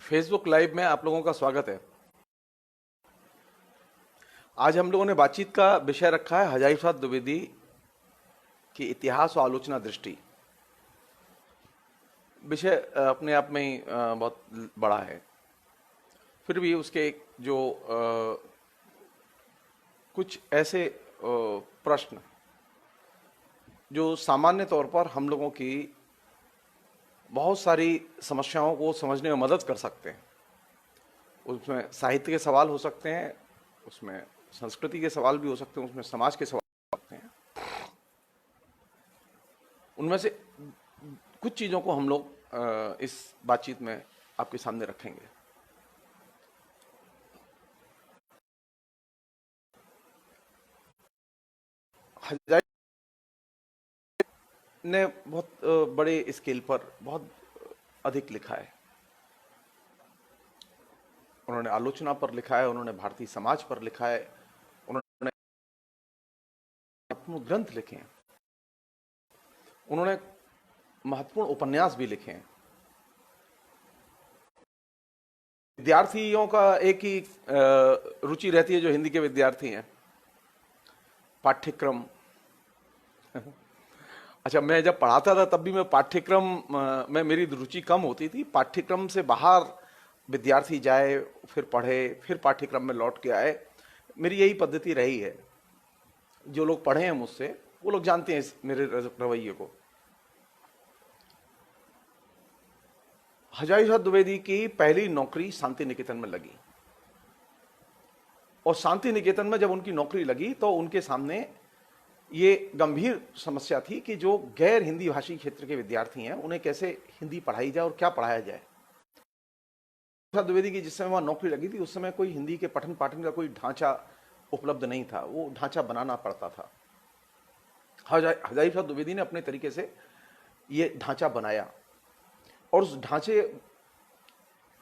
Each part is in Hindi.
फेसबुक लाइव में आप लोगों का स्वागत है। आज हम लोगों ने बातचीत का विषय रखा है हजारी प्रसाद द्विवेदी की इतिहास और आलोचना दृष्टि। विषय अपने आप में ही बहुत बड़ा है, फिर भी उसके जो कुछ ऐसे प्रश्न जो सामान्य तौर पर हम लोगों की बहुत सारी समस्याओं को समझने में मदद कर सकते हैं। उसमें साहित्य के सवाल हो सकते हैं, उसमें संस्कृति के सवाल भी हो सकते हैं, उसमें समाज के सवाल हो सकते हैं। उनमें से कुछ चीजों को हम लोग इस बातचीत में आपके सामने रखेंगे। हजारी ने बहुत बड़े स्केल पर बहुत अधिक लिखा है। उन्होंने आलोचना पर लिखा है, उन्होंने भारतीय समाज पर लिखा है, उन्होंने महत्वपूर्ण ग्रंथ लिखे हैं, उन्होंने महत्वपूर्ण उपन्यास भी लिखे हैं। विद्यार्थियों का एक ही रुचि रहती है, जो हिंदी के विद्यार्थी हैं, पाठ्यक्रम। अच्छा, मैं जब पढ़ाता था तब भी मैं पाठ्यक्रम में मेरी रुचि कम होती थी। पाठ्यक्रम से बाहर विद्यार्थी जाए, फिर पढ़े, फिर पाठ्यक्रम में लौट के आए, मेरी यही पद्धति रही है। जो लोग पढ़े हैं मुझसे वो लोग जानते हैं मेरे रवैये को। हजारी प्रसाद द्विवेदी की पहली नौकरी शांति निकेतन में लगी, और शांति निकेतन में जब उनकी नौकरी लगी तो उनके सामने ये गंभीर समस्या थी कि जो गैर हिंदी भाषी क्षेत्र के विद्यार्थी हैं उन्हें कैसे हिंदी पढ़ाई जाए और क्या पढ़ाया जाए। द्विवेदी की जिस समय वहां नौकरी लगी थी उस समय कोई हिंदी के पठन पाठन का कोई ढांचा उपलब्ध नहीं था, वो ढांचा बनाना पड़ता था। हजारी प्रसाद द्विवेदी ने अपने तरीके से ये ढांचा बनाया, और उस ढांचे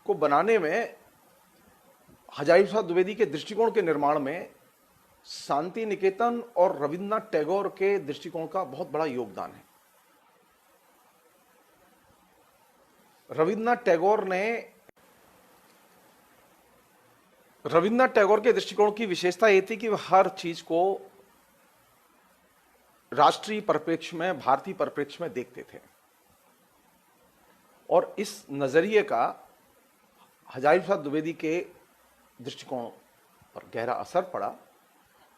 को बनाने में हजारी प्रसाद द्विवेदी के दृष्टिकोण के निर्माण में शांति निकेतन और रविन्द्रनाथ टैगोर के दृष्टिकोण का बहुत बड़ा योगदान है। रविन्द्रनाथ टैगोर के दृष्टिकोण की विशेषता यह थी कि वह हर चीज को राष्ट्रीय परिप्रेक्ष्य में, भारतीय परिप्रेक्ष्य में देखते थे, और इस नजरिए का हजारी प्रसाद द्विवेदी के दृष्टिकोण पर गहरा असर पड़ा।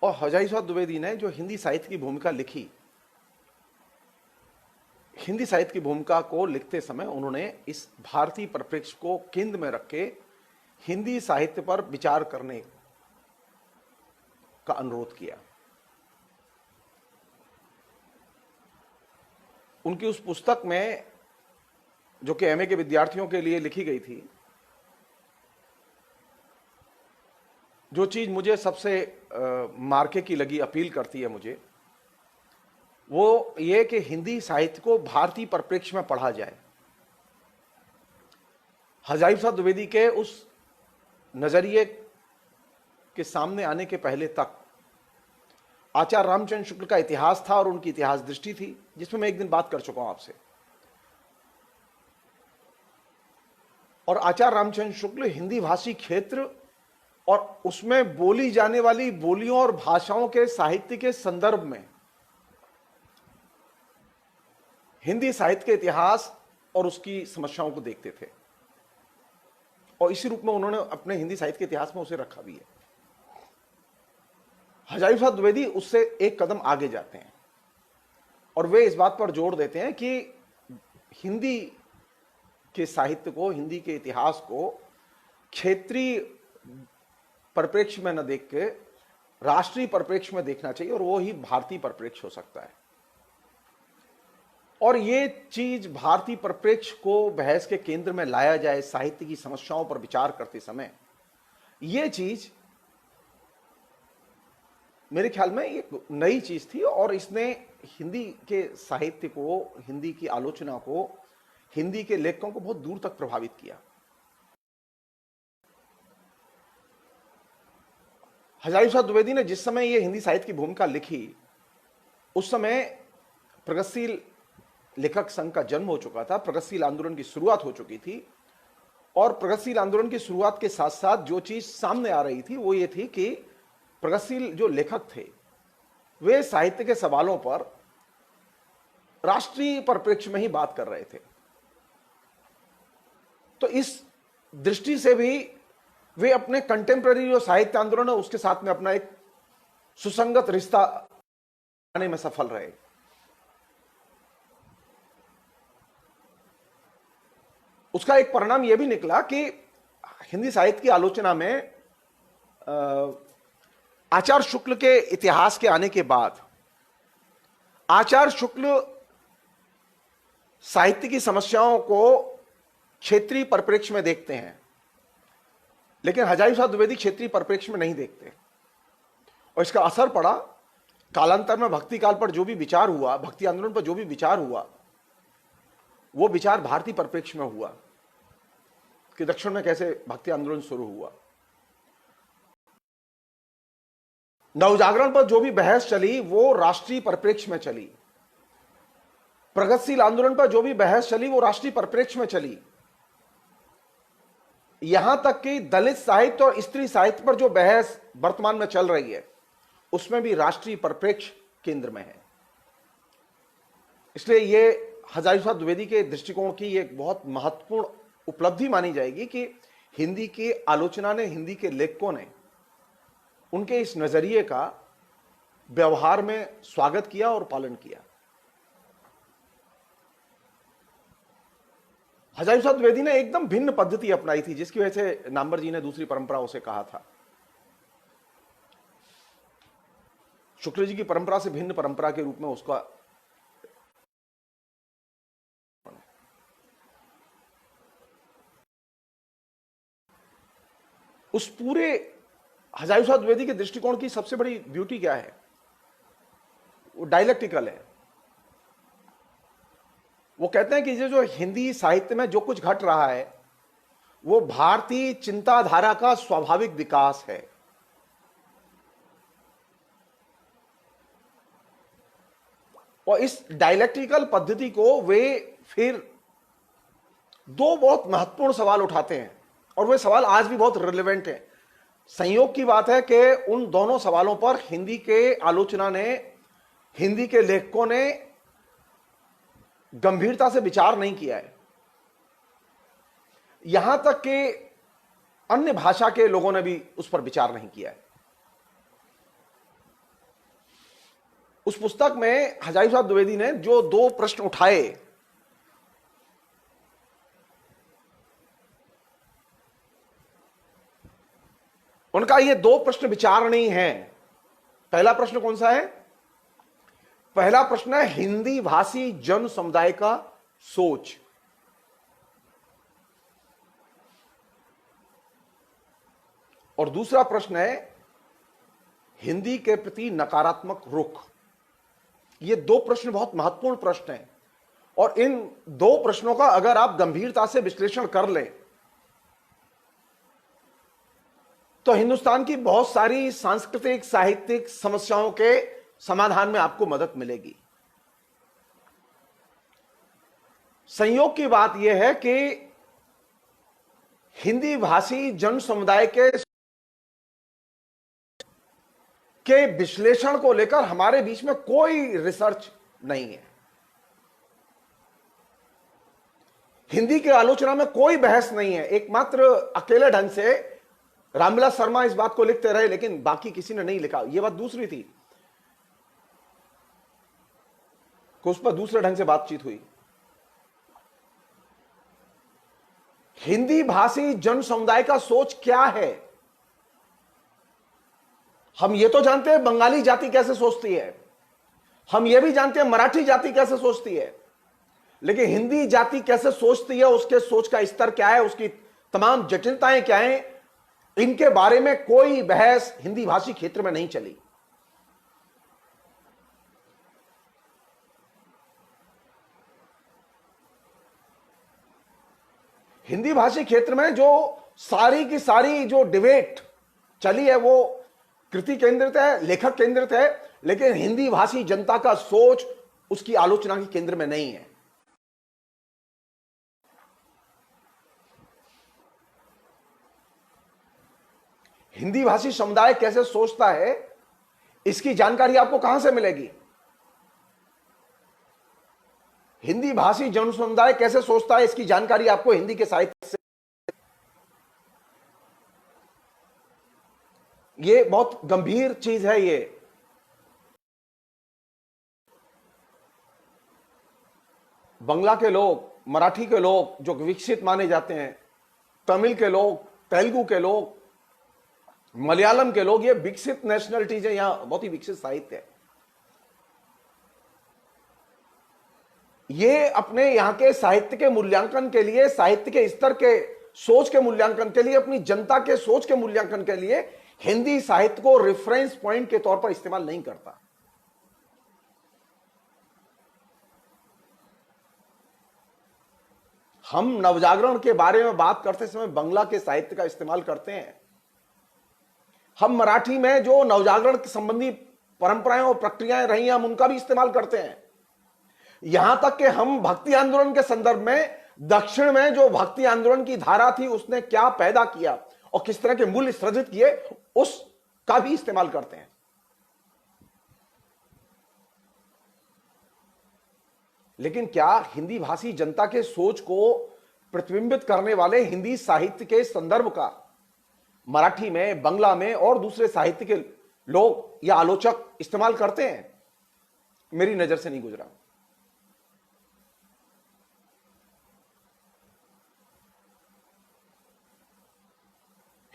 और हजारी प्रसाद द्विवेदी ने जो हिंदी साहित्य की भूमिका लिखी, हिंदी साहित्य की भूमिका को लिखते समय उन्होंने इस भारतीय परिप्रेक्ष्य को केंद्र में रख के हिंदी साहित्य पर विचार करने का अनुरोध किया। उनकी उस पुस्तक में, जो कि एमए के विद्यार्थियों के लिए लिखी गई थी, जो चीज मुझे सबसे मार्के की लगी, अपील करती है मुझे, वो ये कि हिंदी साहित्य को भारतीय परिप्रेक्ष्य में पढ़ा जाए। हजारी प्रसाद द्विवेदी के उस नजरिए के सामने आने के पहले तक आचार्य रामचंद्र शुक्ल का इतिहास था और उनकी इतिहास दृष्टि थी, जिसमें मैं एक दिन बात कर चुका हूं आपसे। और आचार्य रामचंद्र शुक्ल हिंदी भाषी क्षेत्र और उसमें बोली जाने वाली बोलियों और भाषाओं के साहित्य के संदर्भ में हिंदी साहित्य के इतिहास और उसकी समस्याओं को देखते थे, और इसी रूप में उन्होंने अपने हिंदी साहित्य के इतिहास में उसे रखा भी है। हजारी प्रसाद द्विवेदी उससे एक कदम आगे जाते हैं, और वे इस बात पर जोर देते हैं कि हिंदी के साहित्य को, हिंदी के इतिहास को क्षेत्रीय परिप्रेक्ष्य में न देख के राष्ट्रीय परिप्रेक्ष्य में देखना चाहिए, और वो ही भारतीय परिप्रेक्ष्य हो सकता है। और ये चीज भारतीय परिप्रेक्ष्य को बहस के केंद्र में लाया जाए साहित्य की समस्याओं पर विचार करते समय, ये चीज मेरे ख्याल में एक नई चीज थी, और इसने हिंदी के साहित्य को, हिंदी की आलोचना को, हिंदी के लेखकों को बहुत दूर तक प्रभावित किया। हजारी प्रसाद द्विवेदी ने जिस समय ये हिंदी साहित्य की भूमिका लिखी, उस समय प्रगतिशील लेखक संघ का जन्म हो चुका था, प्रगतिशील आंदोलन की शुरुआत हो चुकी थी, और प्रगतिशील आंदोलन की शुरुआत के साथ साथ जो चीज सामने आ रही थी वो ये थी कि प्रगतिशील जो लेखक थे वे साहित्य के सवालों पर राष्ट्रीय परिप्रेक्ष्य में ही बात कर रहे थे। तो इस दृष्टि से भी वे अपने कंटेम्पररी जो साहित्य आंदोलन है उसके साथ में अपना एक सुसंगत रिश्ता बनाने में सफल रहे। उसका एक परिणाम यह भी निकला कि हिंदी साहित्य की आलोचना में आचार्य शुक्ल के इतिहास के आने के बाद आचार्य शुक्ल साहित्य की समस्याओं को क्षेत्रीय परिप्रेक्ष्य में देखते हैं, लेकिन हजारी प्रसाद द्विवेदी क्षेत्रीय परिप्रेक्ष्य में नहीं देखते। और इसका असर पड़ा कालांतर में भक्ति काल पर जो भी विचार हुआ, भक्ति आंदोलन पर जो भी विचार हुआ, वो विचार भारतीय परिप्रेक्ष्य में हुआ कि दक्षिण में कैसे भक्ति आंदोलन शुरू हुआ। नवजागरण पर जो भी बहस चली वो राष्ट्रीय परिप्रेक्ष्य में चली। प्रगतिशील आंदोलन पर जो भी बहस चली वो राष्ट्रीय परिप्रेक्ष्य में चली। यहां तक कि दलित साहित्य और स्त्री साहित्य पर जो बहस वर्तमान में चल रही है उसमें भी राष्ट्रीय परिप्रेक्ष्य केंद्र में है। इसलिए यह हजारी प्रसाद द्विवेदी के दृष्टिकोण की एक बहुत महत्वपूर्ण उपलब्धि मानी जाएगी कि हिंदी की आलोचना ने, हिंदी के लेखकों ने उनके इस नजरिए का व्यवहार में स्वागत किया और पालन किया। हजारी प्रसाद द्विवेदी ने एकदम भिन्न पद्धति अपनाई थी, जिसकी वजह से नामवर जी ने दूसरी परंपरा उसे कहा था। शुक्ल जी की परंपरा से भिन्न परंपरा के रूप में उसका उस पूरे हजारी प्रसाद द्विवेदी के दृष्टिकोण की सबसे बड़ी ब्यूटी क्या है? वो डायलेक्टिकल है। वो कहते हैं कि ये जो हिंदी साहित्य में जो कुछ घट रहा है वो भारतीय चिंताधारा का स्वाभाविक विकास है। और इस डायलेक्टिकल पद्धति को वे फिर दो बहुत महत्वपूर्ण सवाल उठाते हैं और वे सवाल आज भी बहुत रिलेवेंट हैं। संयोग की बात है कि उन दोनों सवालों पर हिंदी के आलोचना ने, हिंदी के लेखकों ने गंभीरता से विचार नहीं किया है। यहां तक कि अन्य भाषा के लोगों ने भी उस पर विचार नहीं किया है। उस पुस्तक में हजारी प्रसाद द्विवेदी ने जो दो प्रश्न उठाए, उनका ये दो प्रश्न विचार नहीं है। पहला प्रश्न कौन सा है? पहला प्रश्न है हिंदी भाषी जन समुदाय का सोच। और दूसरा प्रश्न है हिंदी के प्रति नकारात्मक रुख। ये दो प्रश्न बहुत महत्वपूर्ण प्रश्न हैं और इन दो प्रश्नों का अगर आप गंभीरता से विश्लेषण कर लें तो हिंदुस्तान की बहुत सारी सांस्कृतिक साहित्यिक समस्याओं के समाधान में आपको मदद मिलेगी। संयोग की बात यह है कि हिंदी भाषी जन समुदाय के विश्लेषण को लेकर हमारे बीच में कोई रिसर्च नहीं है। हिंदी की आलोचना में कोई बहस नहीं है। एकमात्र अकेले ढंग से रामविलास शर्मा इस बात को लिखते रहे, लेकिन बाकी किसी ने नहीं लिखा। यह बात दूसरी थी कि उस पर दूसरे ढंग से बातचीत हुई। हिंदी भाषी जन समुदाय का सोच क्या है? हम ये तो जानते हैं बंगाली जाति कैसे सोचती है, हम ये भी जानते हैं मराठी जाति कैसे सोचती है, लेकिन हिंदी जाति कैसे सोचती है, उसके सोच का स्तर क्या है, उसकी तमाम जटिलताएं क्या हैं, इनके बारे में कोई बहस हिंदी भाषी क्षेत्र में नहीं चली। हिंदी भाषी क्षेत्र में जो सारी की सारी जो डिबेट चली है वो कृति केंद्रित है, लेखक केंद्रित है, लेकिन हिंदी भाषी जनता का सोच उसकी आलोचना के केंद्र में नहीं है। हिंदी भाषी समुदाय कैसे सोचता है, इसकी जानकारी आपको कहां से मिलेगी? हिंदी भाषी जन समुदाय कैसे सोचता है, इसकी जानकारी आपको हिंदी के साहित्य से। ये बहुत गंभीर चीज है। ये बंगला के लोग, मराठी के लोग जो विकसित माने जाते हैं, तमिल के लोग, तेलुगु के लोग, मलयालम के लोग, ये विकसित नेशनलिटीज है, यहां बहुत ही विकसित साहित्य है। ये अपने यहां के साहित्य के मूल्यांकन के लिए, साहित्य के स्तर के सोच के मूल्यांकन के लिए, अपनी जनता के सोच के मूल्यांकन के लिए हिंदी साहित्य को रेफरेंस पॉइंट के तौर पर इस्तेमाल नहीं करता। हम नवजागरण के बारे में बात करते समय बांग्ला के साहित्य का इस्तेमाल करते हैं। हम मराठी में जो नवजागरण संबंधी परंपराएं और प्रक्रियाएं रही हैं, हम उनका भी इस्तेमाल करते हैं। यहां तक कि हम भक्ति आंदोलन के संदर्भ में दक्षिण में जो भक्ति आंदोलन की धारा थी, उसने क्या पैदा किया और किस तरह के मूल्य सृजित किए, उसका भी इस्तेमाल करते हैं। लेकिन क्या हिंदी भाषी जनता के सोच को प्रतिबिंबित करने वाले हिंदी साहित्य के संदर्भ का मराठी में, बंगला में और दूसरे साहित्य के लोग या आलोचक इस्तेमाल करते हैं? मेरी नजर से नहीं गुजरा।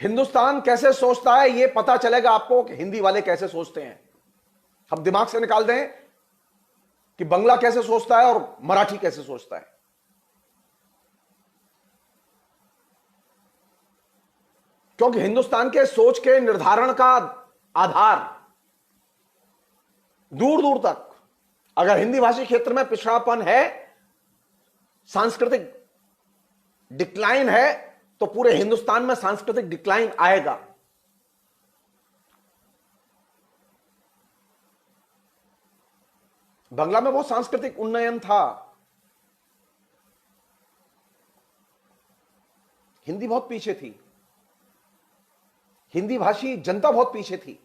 हिंदुस्तान कैसे सोचता है, यह पता चलेगा आपको कि हिंदी वाले कैसे सोचते हैं। हम दिमाग से निकाल दें कि बंगला कैसे सोचता है और मराठी कैसे सोचता है। क्योंकि हिंदुस्तान के सोच के निर्धारण का आधार दूर दूर तक, अगर हिंदी भाषी क्षेत्र में पिछड़ापन है, सांस्कृतिक डिक्लाइन है, तो पूरे हिंदुस्तान में सांस्कृतिक डिक्लाइन आएगा। बंगला में बहुत सांस्कृतिक उन्नयन था, हिंदी बहुत पीछे थी, हिंदी भाषी जनता बहुत पीछे थी।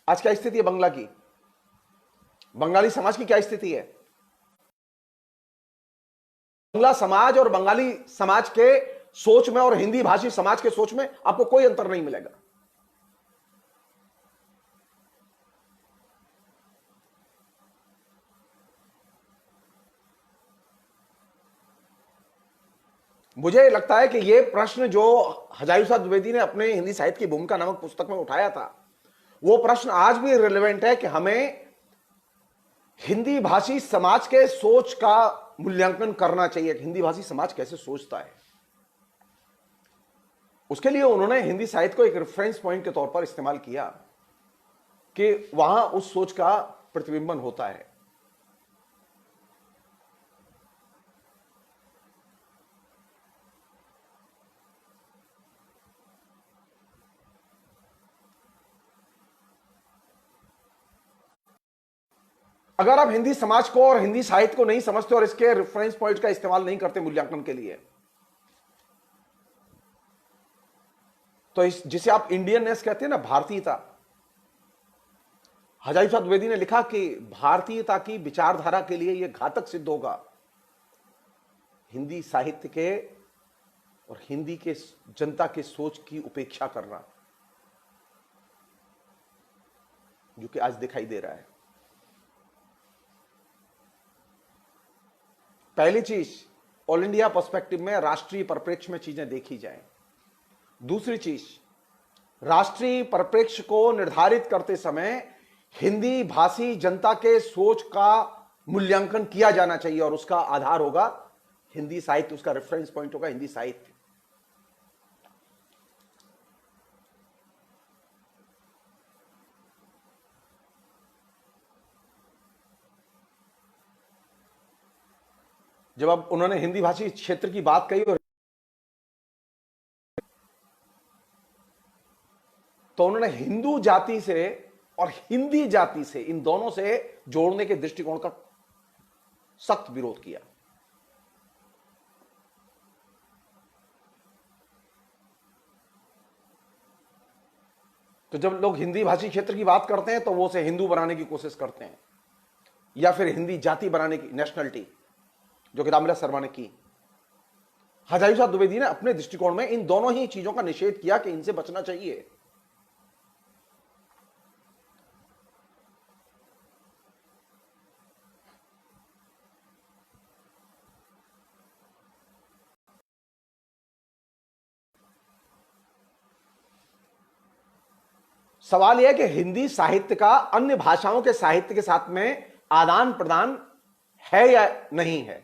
आज क्या स्थिति है बंगला की? बंगाली समाज की क्या स्थिति है? बंगला समाज और बंगाली समाज के सोच में और हिंदी भाषी समाज के सोच में आपको कोई अंतर नहीं मिलेगा। मुझे लगता है कि यह प्रश्न जो हजायूसा द्विवेदी ने अपने हिंदी साहित्य की भूमिका नामक पुस्तक में उठाया था, वो प्रश्न आज भी रिलेवेंट है कि हमें हिंदी भाषी समाज के सोच का मूल्यांकन करना चाहिए। हिंदी भाषी समाज कैसे सोचता है, उसके लिए उन्होंने हिंदी साहित्य को एक रेफरेंस पॉइंट के तौर पर इस्तेमाल किया कि वहां उस सोच का प्रतिबिंबन होता है। अगर आप हिंदी समाज को और हिंदी साहित्य को नहीं समझते और इसके रेफरेंस पॉइंट का इस्तेमाल नहीं करते मूल्यांकन के लिए, तो जिसे आप इंडियननेस कहते हैं ना, भारतीयता, हजायूसा द्विवेदी ने लिखा कि भारतीयता की विचारधारा के लिए यह घातक सिद्ध होगा हिंदी साहित्य के और हिंदी के जनता के सोच की उपेक्षा करना, जो कि आज दिखाई दे रहा है। पहली चीज, ऑल इंडिया पर्सपेक्टिव में राष्ट्रीय परिप्रेक्ष्य में चीजें देखी जाएं। दूसरी चीज, राष्ट्रीय परिप्रेक्ष्य को निर्धारित करते समय हिंदी भाषी जनता के सोच का मूल्यांकन किया जाना चाहिए और उसका आधार होगा हिंदी साहित्य, उसका रेफरेंस पॉइंट होगा हिंदी साहित्य। जब अब उन्होंने हिंदी भाषी क्षेत्र की बात कही तो उन्होंने हिंदू जाति से और हिंदी जाति से, इन दोनों से जोड़ने के दृष्टिकोण का सख्त विरोध किया। तो जब लोग हिंदी भाषी क्षेत्र की बात करते हैं तो वो उसे हिंदू बनाने की कोशिश करते हैं, या फिर हिंदी जाति बनाने की, नेशनलिटी, जो कि रामविलास शर्मा ने की। हजारी प्रसाद द्विवेदी ने अपने दृष्टिकोण में इन दोनों ही चीजों का निषेध किया कि इनसे बचना चाहिए। सवाल यह है कि हिंदी साहित्य का अन्य भाषाओं के साहित्य के साथ में आदान प्रदान है या नहीं है।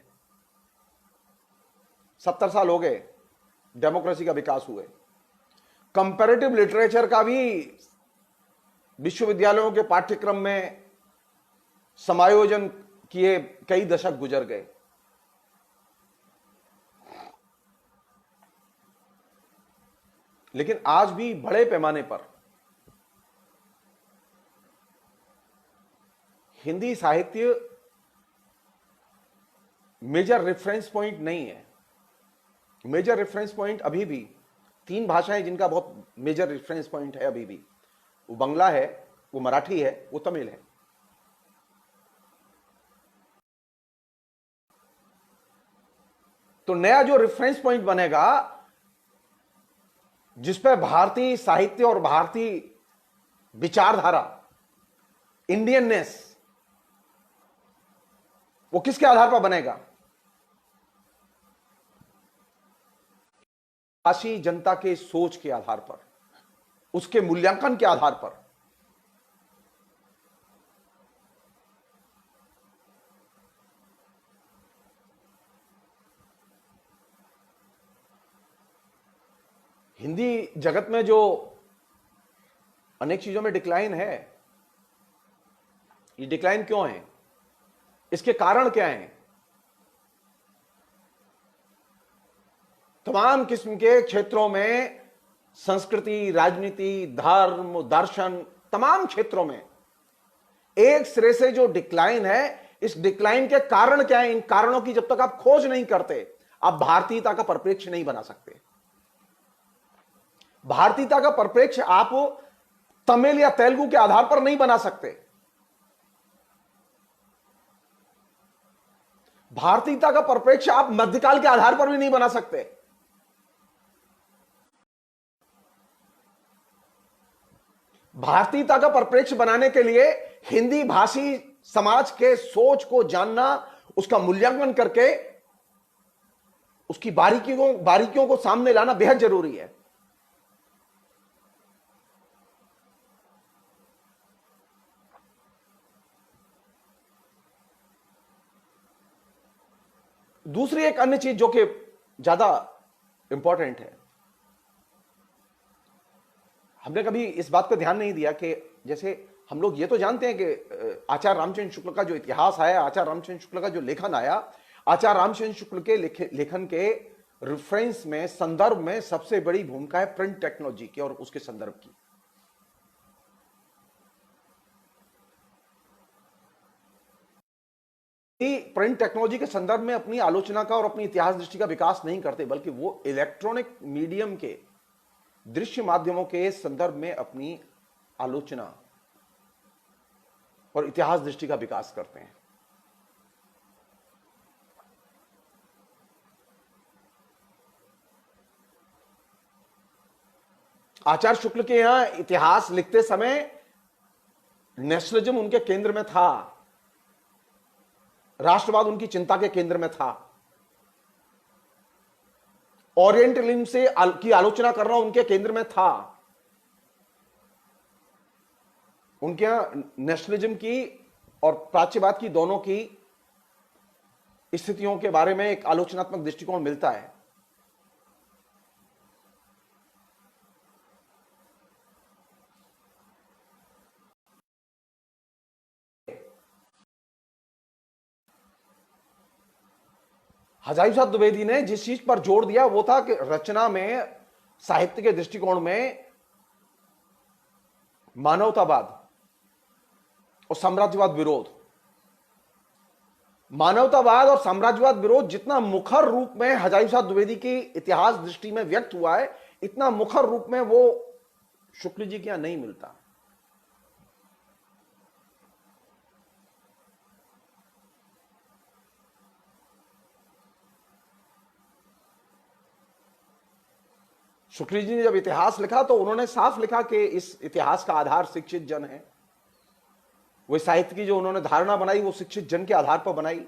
70 साल हो गए डेमोक्रेसी का विकास हुए, कंपैरेटिव लिटरेचर का भी विश्वविद्यालयों के पाठ्यक्रम में समायोजन किए कई दशक गुजर गए। लेकिन आज भी बड़े पैमाने पर हिंदी साहित्य मेजर रेफरेंस पॉइंट नहीं है। मेजर रेफरेंस पॉइंट अभी भी 3 भाषाएं जिनका बहुत मेजर रेफरेंस पॉइंट है अभी भी, वो बांग्ला है, वो मराठी है, वो तमिल है। तो नया जो रेफरेंस पॉइंट बनेगा जिस पर भारतीय साहित्य और भारतीय विचारधारा, इंडियननेस, वो किसके आधार पर बनेगा? भाषी जनता के सोच के आधार पर, उसके मूल्यांकन के आधार पर। हिंदी जगत में जो अनेक चीजों में डिक्लाइन है, ये डिक्लाइन क्यों है, इसके कारण क्या हैं? तमाम किस्म के क्षेत्रों में, संस्कृति, राजनीति, धर्म, दर्शन, तमाम क्षेत्रों में एक सिरे से जो डिक्लाइन है, इस डिक्लाइन के कारण क्या है? इन कारणों की जब तक आप खोज नहीं करते, आप भारतीयता का परिप्रेक्ष्य नहीं बना सकते। भारतीयता का परिप्रेक्ष्य आप तमिल या तेलुगु के आधार पर नहीं बना सकते। भारतीयता का परिप्रेक्ष्य आप मध्यकाल के आधार पर भी नहीं बना सकते। भारतीयता का परिप्रेक्ष्य बनाने के लिए हिंदी भाषी समाज के सोच को जानना, उसका मूल्यांकन करके उसकी बारीकियों को सामने लाना बेहद जरूरी है। दूसरी एक अन्य चीज जो कि ज्यादा इंपॉर्टेंट है, हमने कभी इस बात पर ध्यान नहीं दिया कि जैसे हम लोग ये तो जानते हैं कि आचार्य रामचंद्र शुक्ल का जो इतिहास आया, आचार्य रामचंद्र शुक्ल का जो लेखन आया, आचार्य रामचंद्र शुक्ल के लेखन के रेफरेंस में, संदर्भ में सबसे बड़ी भूमिका है प्रिंट टेक्नोलॉजी की और उसके संदर्भ की। प्रिंट टेक्नोलॉजी के संदर्भ में अपनी आलोचना का और अपनी इतिहास दृष्टि का विकास नहीं करते, बल्कि वो इलेक्ट्रॉनिक मीडियम के, दृश्य माध्यमों के संदर्भ में अपनी आलोचना और इतिहास दृष्टि का विकास करते हैं। आचार्य शुक्ल के यहां इतिहास लिखते समय नेशनलिज्म उनके केंद्र में था, राष्ट्रवाद उनकी चिंता के केंद्र में था, ओरिएंटलिज्म की आलोचना करना उनके केंद्र में था। उनके यहां नेशनलिज्म की और प्राच्यवाद की, दोनों की स्थितियों के बारे में एक आलोचनात्मक दृष्टिकोण मिलता है। हजारी प्रसाद द्विवेदी ने जिस चीज पर जोर दिया वो था कि रचना में, साहित्य के दृष्टिकोण में मानवतावाद और साम्राज्यवाद विरोध, मानवतावाद और साम्राज्यवाद विरोध जितना मुखर रूप में हजारी प्रसाद द्विवेदी की इतिहास दृष्टि में व्यक्त हुआ है, इतना मुखर रूप में वो शुक्ल जी के यहां नहीं मिलता। शुक्ल जी ने जब इतिहास लिखा तो उन्होंने साफ लिखा कि इस इतिहास का आधार शिक्षित जन है। वो साहित्य की जो उन्होंने धारणा बनाई वो शिक्षित जन के आधार पर बनाई।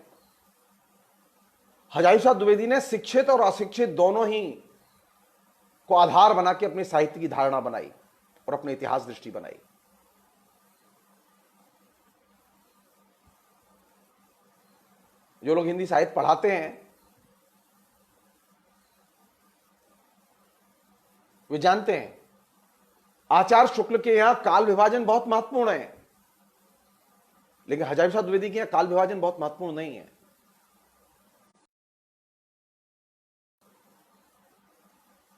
हजारी प्रसाद द्विवेदी ने शिक्षित और अशिक्षित दोनों ही को आधार बना के अपने साहित्य की धारणा बनाई और अपने इतिहास दृष्टि बनाई। जो लोग हिंदी साहित्य पढ़ाते हैं वे जानते हैं आचार्य शुक्ल के यहां काल विभाजन बहुत महत्वपूर्ण है, लेकिन हजारी प्रसाद द्विवेदी के यहां काल विभाजन बहुत महत्वपूर्ण नहीं है।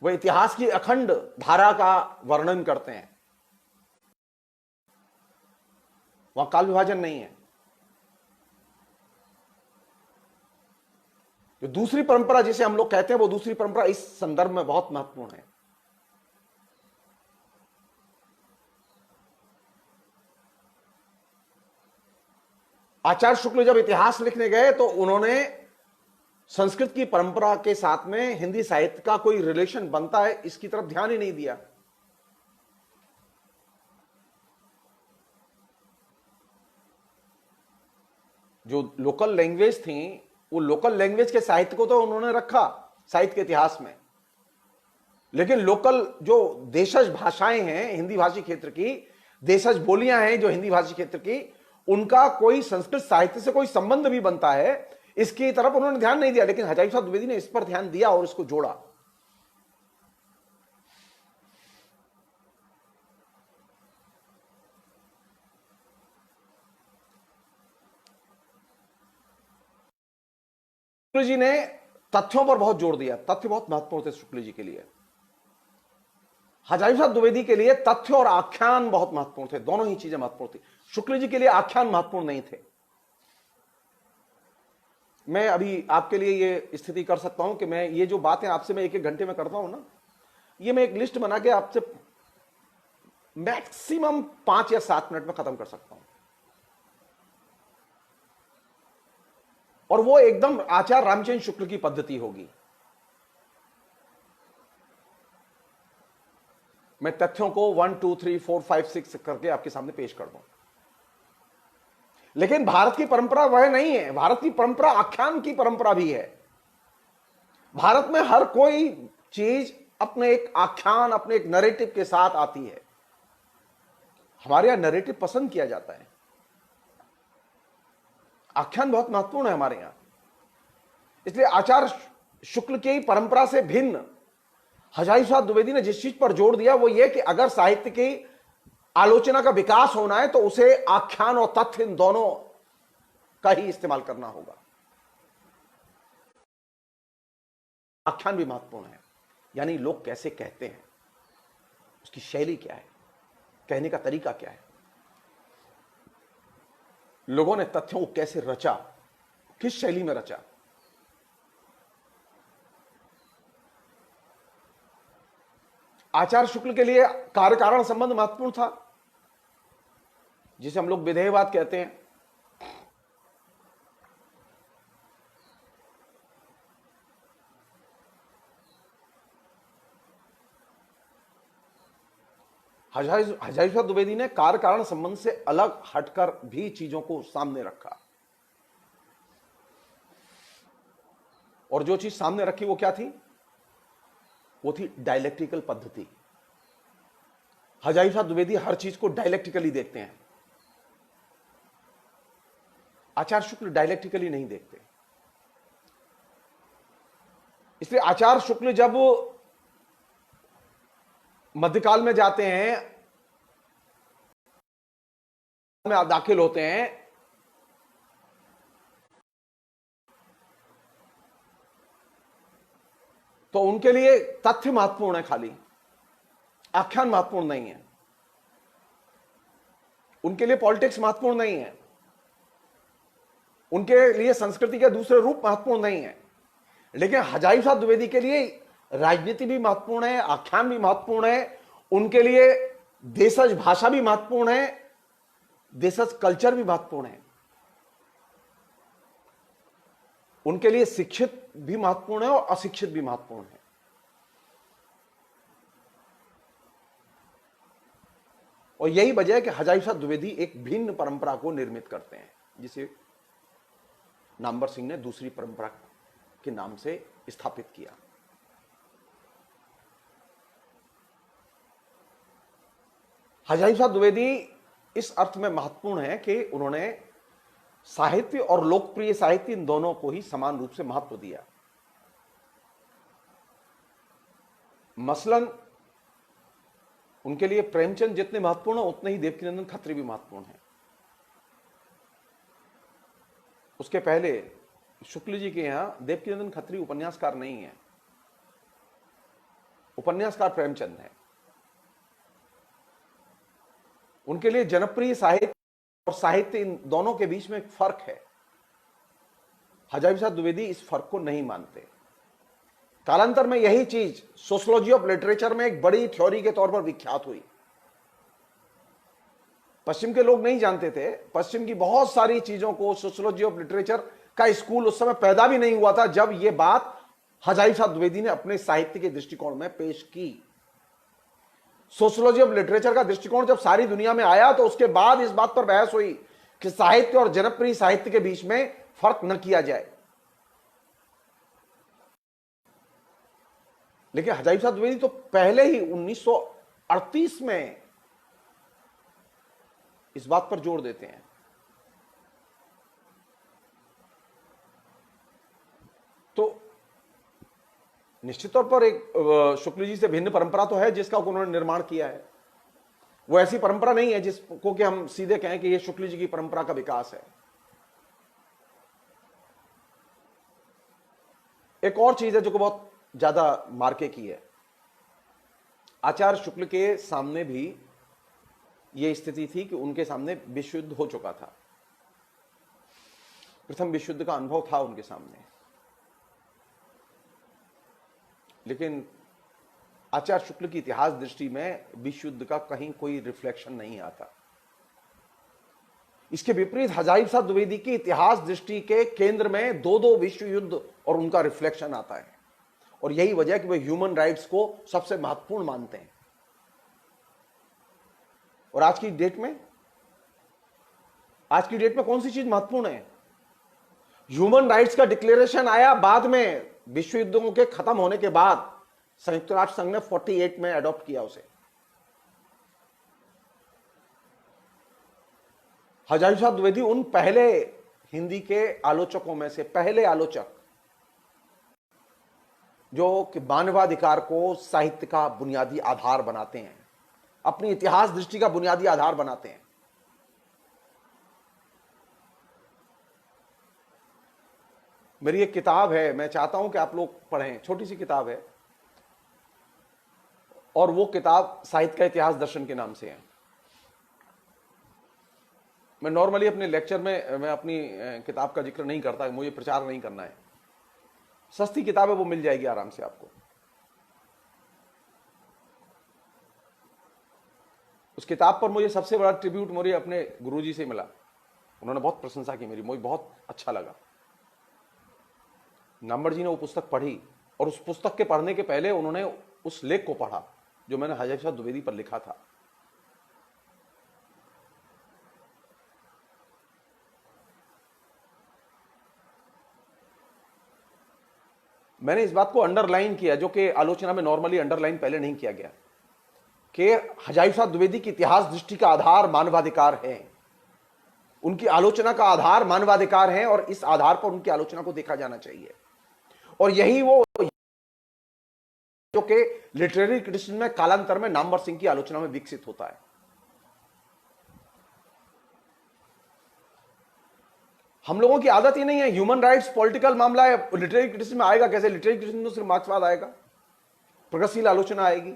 वह इतिहास की अखंड धारा का वर्णन करते हैं, वहां काल विभाजन नहीं है। जो दूसरी परंपरा जिसे हम लोग कहते हैं वो दूसरी परंपरा इस संदर्भ में बहुत महत्वपूर्ण है। आचार्य शुक्ल जब इतिहास लिखने गए तो उन्होंने संस्कृत की परंपरा के साथ में हिंदी साहित्य का कोई रिलेशन बनता है इसकी तरफ ध्यान ही नहीं दिया। जो लोकल लैंग्वेज थी वो लोकल लैंग्वेज के साहित्य को तो उन्होंने रखा साहित्य के इतिहास में, लेकिन लोकल जो देशज भाषाएं हैं हिंदी भाषी क्षेत्र की, देशज बोलियां हैं जो हिंदी भाषी क्षेत्र की, उनका कोई संस्कृत साहित्य से कोई संबंध भी बनता है इसकी तरफ उन्होंने ध्यान नहीं दिया। लेकिन हजारी प्रसाद द्विवेदी ने इस पर ध्यान दिया और इसको जोड़ा। शुक्ल जी ने तथ्यों पर बहुत जोर दिया, तथ्य बहुत महत्वपूर्ण थे शुक्ल जी के लिए। हजारी प्रसाद द्विवेदी के लिए तथ्य और आख्यान बहुत महत्वपूर्ण थे, दोनों ही चीजें महत्वपूर्ण थी। शुक्ल जी के लिए आख्यान महत्वपूर्ण नहीं थे। मैं अभी आपके लिए ये स्थिति कर सकता हूं कि मैं ये जो बातें आपसे मैं एक एक घंटे में करता हूं ना, ये मैं एक लिस्ट बना के आपसे मैक्सिमम 5 या 7 मिनट में खत्म कर सकता हूं, और वो एकदम आचार्य रामचंद्र शुक्ल की पद्धति होगी। मैं तथ्यों को 1 2 3 4 5 6 करके आपके सामने पेश कर दूं। लेकिन भारत की परंपरा वह नहीं है। भारत की परंपरा आख्यान की परंपरा भी है। भारत में हर कोई चीज अपने एक आख्यान, अपने एक नैरेटिव के साथ आती है। हमारे यहां नैरेटिव पसंद किया जाता है, आख्यान बहुत महत्वपूर्ण है हमारे यहां। इसलिए आचार्य शुक्ल की परंपरा से भिन्न हजारी प्रसाद द्विवेदी ने जिस चीज पर जोर दिया वो यह कि अगर साहित्य की आलोचना का विकास होना है तो उसे आख्यान और तथ्य इन दोनों का ही इस्तेमाल करना होगा। आख्यान भी महत्वपूर्ण है, यानी लोग कैसे कहते हैं, उसकी शैली क्या है, कहने का तरीका क्या है, लोगों ने तथ्यों को कैसे रचा, किस शैली में रचा। आचार्य शुक्ल के लिए कार्य कारण संबंध महत्वपूर्ण था, जिसे हम लोग विधेयवाद कहते हैं। हजारी प्रसाद द्विवेदी ने कार्य कारण संबंध से अलग हटकर भी चीजों को सामने रखा, और जो चीज सामने रखी वो क्या थी? वो थी डायलेक्टिकल पद्धति। हजारी प्रसाद द्विवेदी हर चीज को डायलेक्टिकली देखते हैं, आचार्य शुक्ल डायलेक्टिकली नहीं देखते। इसलिए आचार्य शुक्ल जब मध्यकाल में जाते हैं, में दाखिल होते हैं, तो उनके लिए तथ्य महत्वपूर्ण है, खाली आख्यान महत्वपूर्ण नहीं है। उनके लिए पॉलिटिक्स महत्वपूर्ण नहीं है, उनके लिए संस्कृति के दूसरे रूप महत्वपूर्ण नहीं है। लेकिन हजारी प्रसाद द्विवेदी के लिए राजनीति भी महत्वपूर्ण है, आख्यान भी महत्वपूर्ण है। उनके लिए देशज भाषा भी महत्वपूर्ण है, देशज कल्चर भी महत्वपूर्ण है। उनके लिए शिक्षित भी महत्वपूर्ण है और अशिक्षित भी महत्वपूर्ण है। और यही वजह है कि हजारी प्रसाद द्विवेदी एक भिन्न परंपरा को निर्मित करते हैं, जिसे नामवर सिंह ने दूसरी परंपरा के नाम से स्थापित किया। हजारी प्रसाद द्विवेदी इस अर्थ में महत्वपूर्ण है कि उन्होंने साहित्य और लोकप्रिय साहित्य इन दोनों को ही समान रूप से महत्व दिया। मसलन उनके लिए प्रेमचंद जितने महत्वपूर्ण है उतने ही देवकीनंदन खत्री भी महत्वपूर्ण है। उसके पहले शुक्ल जी के यहां देवकीनंदन खत्री उपन्यासकार नहीं है, उपन्यासकार प्रेमचंद है। उनके लिए जनप्रिय साहित्य और साहित्य इन दोनों के बीच में एक फर्क है। हजारी प्रसाद द्विवेदी इस फर्क को नहीं मानते। कालांतर में यही चीज सोशियोलॉजी ऑफ लिटरेचर में एक बड़ी थ्योरी के तौर पर विख्यात हुई। पश्चिम के लोग नहीं जानते थे, पश्चिम की बहुत सारी चीजों को, सोशियोलॉजी ऑफ लिटरेचर का स्कूल उस समय पैदा भी नहीं हुआ था जब यह बात हजारी प्रसाद द्विवेदी ने अपने साहित्य के दृष्टिकोण में पेश की। सोशियोलॉजी ऑफ लिटरेचर का दृष्टिकोण जब सारी दुनिया में आया तो उसके बाद इस बात पर बहस हुई कि साहित्य और जनप्रिय साहित्य के बीच में फर्क न किया जाए। लेकिन हजारी प्रसाद द्विवेदी तो पहले ही 1938 में इस बात पर जोर देते हैं। तो निश्चित तौर पर एक शुक्ल जी से भिन्न परंपरा तो है जिसका उन्होंने निर्माण किया है। वो ऐसी परंपरा नहीं है जिसको कि हम सीधे कहें कि ये शुक्ल जी की परंपरा का विकास है। एक और चीज है जो बहुत ज्यादा मार्के की है। आचार्य शुक्ल के सामने भी यह स्थिति थी कि उनके सामने विश्व युद्ध हो चुका था, प्रथम विश्व युद्ध का अनुभव था उनके सामने। लेकिन आचार्य शुक्ल की इतिहास दृष्टि में विश्व युद्ध का कहीं कोई रिफ्लेक्शन नहीं आता। इसके विपरीत हजारी प्रसाद द्विवेदी की इतिहास दृष्टि के केंद्र में दो दो विश्व युद्ध और उनका रिफ्लेक्शन आता है। और यही वजह है कि वे ह्यूमन राइट्स को सबसे महत्वपूर्ण मानते हैं। और आज की डेट में कौन सी चीज महत्वपूर्ण है? ह्यूमन राइट्स का डिक्लेरेशन आया बाद में, विश्व युद्धों के खत्म होने के बाद संयुक्त राष्ट्र संघ ने 48 में अडॉप्ट किया उसे। हजारी प्रसाद द्विवेदी उन पहले हिंदी के आलोचकों में से पहले आलोचक जो कि मानवाधिकार को साहित्य का बुनियादी आधार बनाते हैं, अपनी इतिहास दृष्टि का बुनियादी आधार बनाते हैं। मेरी एक किताब है, मैं चाहता हूं कि आप लोग पढ़ें, छोटी सी किताब है और वो किताब साहित्य का इतिहास दर्शन के नाम से है। मैं नॉर्मली अपने लेक्चर में मैं अपनी किताब का जिक्र नहीं करता, मुझे प्रचार नहीं करना है। सस्ती किताब है, वो मिल जाएगी आराम से आपको। उस किताब पर मुझे सबसे बड़ा ट्रिब्यूट मुझे अपने गुरुजी से मिला। उन्होंने बहुत प्रशंसा की मेरी, मुझे बहुत अच्छा लगा। नामवर जी ने वो पुस्तक पढ़ी और उस पुस्तक के पढ़ने के पहले उन्होंने उस लेख को पढ़ा जो मैंने हजारी प्रसाद द्विवेदी पर लिखा था। मैंने इस बात को अंडरलाइन किया जो कि आलोचना में नॉर्मली अंडरलाइन पहले नहीं किया गया, कि हजारी प्रसाद द्विवेदी की इतिहास दृष्टि का आधार मानवाधिकार है, उनकी आलोचना का आधार मानवाधिकार है और इस आधार पर उनकी आलोचना को देखा जाना चाहिए। और यही वो जो कि लिटरेरी क्रिटिसिज्म में कालांतर में नामवर सिंह की आलोचना में विकसित होता है। हम लोगों की आदत ही नहीं है, ह्यूमन राइट्स पॉलिटिकल मामला है, लिटरेरी क्रिटिसिज्म में आएगा कैसे? लिटरेरी क्रिटिसिज्म तो सिर्फ मार्क्सवाद आएगा, प्रगतिशील आलोचना आएगी।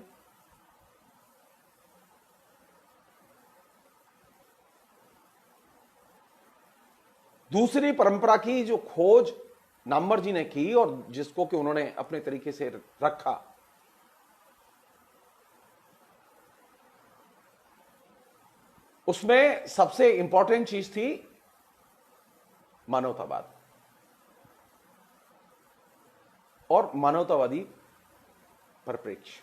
दूसरी परंपरा की जो खोज नामवर जी ने की और जिसको कि उन्होंने अपने तरीके से रखा, उसमें सबसे इंपॉर्टेंट चीज थी मानवतावाद और मानवतावादी परिप्रेक्ष्य।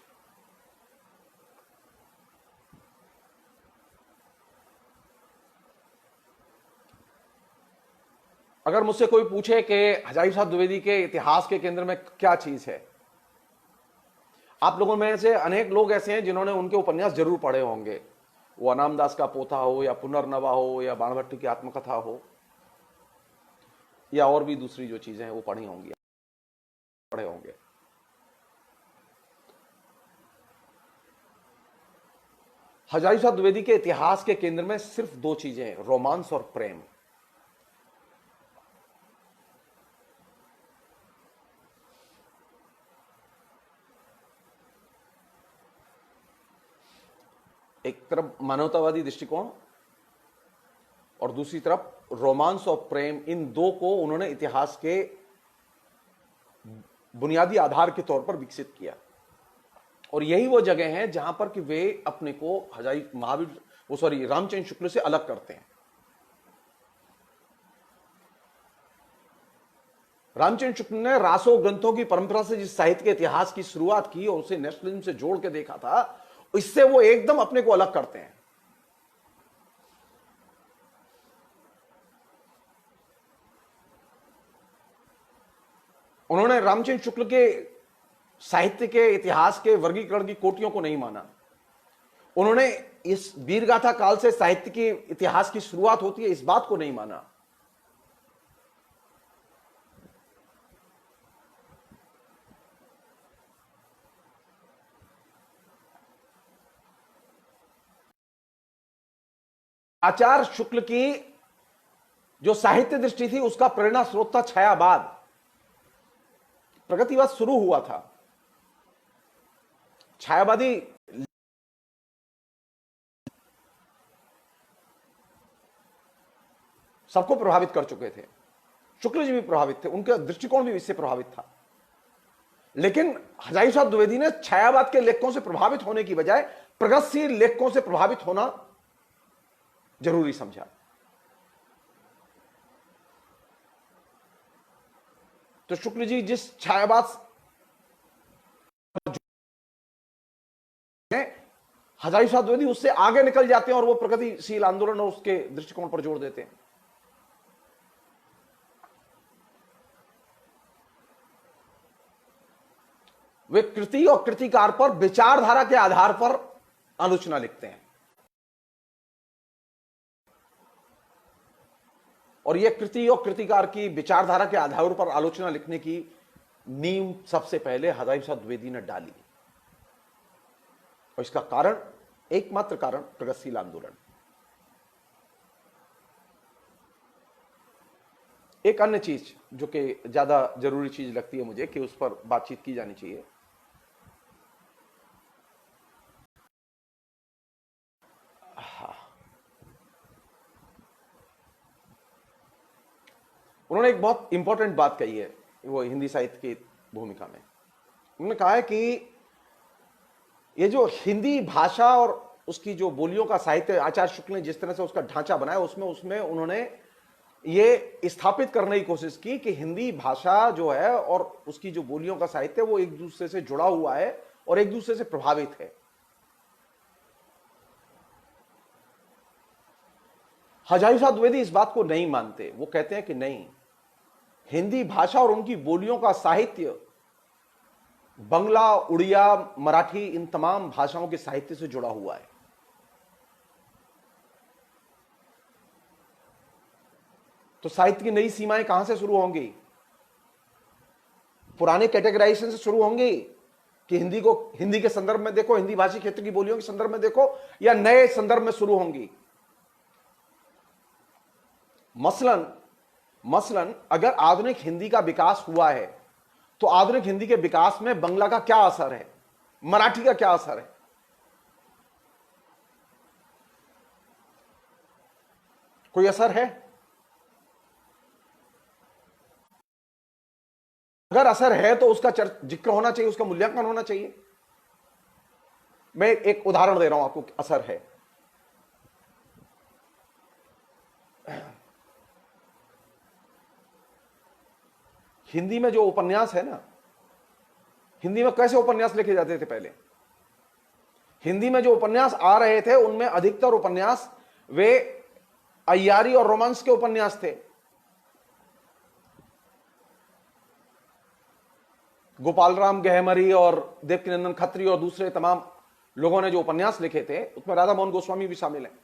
अगर मुझसे कोई पूछे कि हजारी प्रसाद द्विवेदी के इतिहास के केंद्र में क्या चीज है, आप लोगों में से अनेक लोग ऐसे हैं जिन्होंने उनके उपन्यास जरूर पढ़े होंगे, वो अनाम दास का पोथा हो या पुनर्नवा हो या बाणभट्ट की आत्मकथा हो या और भी दूसरी जो चीजें हैं वो पढ़ी होंगी, पढ़े होंगे। हजारी प्रसाद द्विवेदी के इतिहास के केंद्र में सिर्फ दो चीजें हैं, रोमांस और प्रेम। एक तरफ मानवतावादी दृष्टिकोण और दूसरी तरफ रोमांस और प्रेम, इन दो को उन्होंने इतिहास के बुनियादी आधार के तौर पर विकसित किया। और यही वो जगह है जहां पर कि वे अपने को रामचंद्र शुक्ल से अलग करते हैं। रामचंद्र शुक्ल ने रासो ग्रंथों की परंपरा से जिस साहित्य के इतिहास की शुरुआत की और उसे नेशनलिज्म से जोड़ के देखा था, इससे वो एकदम अपने को अलग करते हैं। उन्होंने रामचंद्र शुक्ल के साहित्य के इतिहास के वर्गीकरण की कोटियों को नहीं माना। उन्होंने इस वीरगाथा काल से साहित्य के इतिहास की शुरुआत होती है, इस बात को नहीं माना। आचार्य शुक्ल की जो साहित्य दृष्टि थी उसका प्रेरणा स्रोत था छायावाद। प्रगतिवाद शुरू हुआ था, छायावादी सबको प्रभावित कर चुके थे। शुक्ल जी भी प्रभावित थे, उनका दृष्टिकोण भी इससे प्रभावित था। लेकिन हजारी प्रसाद द्विवेदी ने छायावाद के लेखकों से प्रभावित होने की बजाय प्रगतिशील लेखकों से प्रभावित होना जरूरी समझा। तो शुक्ल जी जिस छायावाद हजारी प्रसाद द्विवेदी उससे आगे निकल जाते हैं और वो प्रगतिशील आंदोलन और उसके दृष्टिकोण पर जोर देते हैं। वे कृति और कृतिकार पर विचारधारा के आधार पर आलोचना लिखते हैं और यह कृति और कृतिकार की विचारधारा के आधार पर आलोचना लिखने की नींव सबसे पहले हजारी प्रसाद द्विवेदी ने डाली। और इसका कारण, एकमात्र कारण, प्रगतिशील आंदोलन। एक अन्य चीज जो कि ज्यादा जरूरी चीज लगती है मुझे कि उस पर बातचीत की जानी चाहिए, उन्होंने एक बहुत इंपॉर्टेंट बात कही है वो हिंदी साहित्य की भूमिका में। उन्होंने कहा है कि ये जो हिंदी भाषा और उसकी जो बोलियों का साहित्य आचार्य शुक्ल ने जिस तरह से उसका ढांचा बनाया, उसमें उन्होंने ये स्थापित करने की कोशिश की कि हिंदी भाषा जो है और उसकी जो बोलियों का साहित्य वो एक दूसरे से जुड़ा हुआ है और एक दूसरे से प्रभावित है। हजारी प्रसाद द्विवेदी इस बात को नहीं मानते। वो कहते हैं कि नहीं, हिंदी भाषा और उनकी बोलियों का साहित्य बंगला, उड़िया, मराठी, इन तमाम भाषाओं के साहित्य से जुड़ा हुआ है। तो साहित्य की नई सीमाएं कहां से शुरू होंगी? पुराने कैटेगराइजेशन से शुरू होंगी कि हिंदी को हिंदी के संदर्भ में देखो, हिंदी भाषी क्षेत्र की बोलियों के संदर्भ में देखो, या नए संदर्भ में शुरू होंगी? मसलन अगर आधुनिक हिंदी का विकास हुआ है तो आधुनिक हिंदी के विकास में बंगला का क्या असर है, मराठी का क्या असर है? कोई असर है? अगर असर है तो उसका जिक्र होना चाहिए, उसका मूल्यांकन होना चाहिए। मैं एक उदाहरण दे रहा हूं आपको, असर है। हिंदी में जो उपन्यास है ना, हिंदी में कैसे उपन्यास लिखे जाते थे पहले? हिंदी में जो उपन्यास आ रहे थे उनमें अधिकतर उपन्यास वे अय्यारी और रोमांस के उपन्यास थे। गोपाल राम गहमरी और देवकीनंदन खत्री और दूसरे तमाम लोगों ने जो उपन्यास लिखे थे उसमें राधा मोहन गोस्वामी भी शामिल हैं।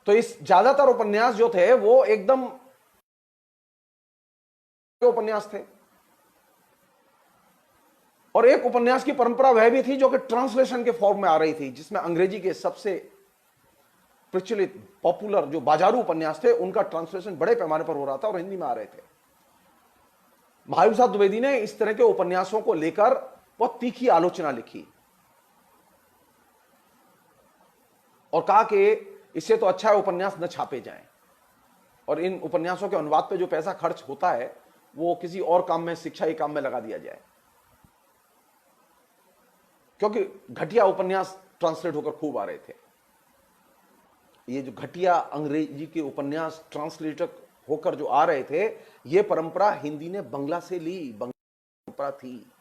तो इस ज्यादातर उपन्यास जो थे वो एकदम उपन्यास थे। और एक उपन्यास की परंपरा वह भी थी जो कि ट्रांसलेशन के फॉर्म में आ रही थी, जिसमें अंग्रेजी के सबसे प्रचलित पॉपुलर जो बाजारू उपन्यास थे उनका ट्रांसलेशन बड़े पैमाने पर हो रहा था और हिंदी में आ रहे थे। महावीर प्रसाद द्विवेदी ने इस तरह के उपन्यासों को लेकर बहुत तीखी आलोचना लिखी और कहा कि इससे तो अच्छा है उपन्यास न छापे जाएं और इन उपन्यासों के अनुवाद पे जो पैसा खर्च होता है वो किसी और काम में, शिक्षा के काम में लगा दिया जाए, क्योंकि घटिया उपन्यास ट्रांसलेट होकर खूब आ रहे थे। ये जो घटिया अंग्रेजी के उपन्यास ट्रांसलेटर होकर जो आ रहे थे, ये परंपरा हिंदी ने बंगला से ली। बंगला परंपरा थी,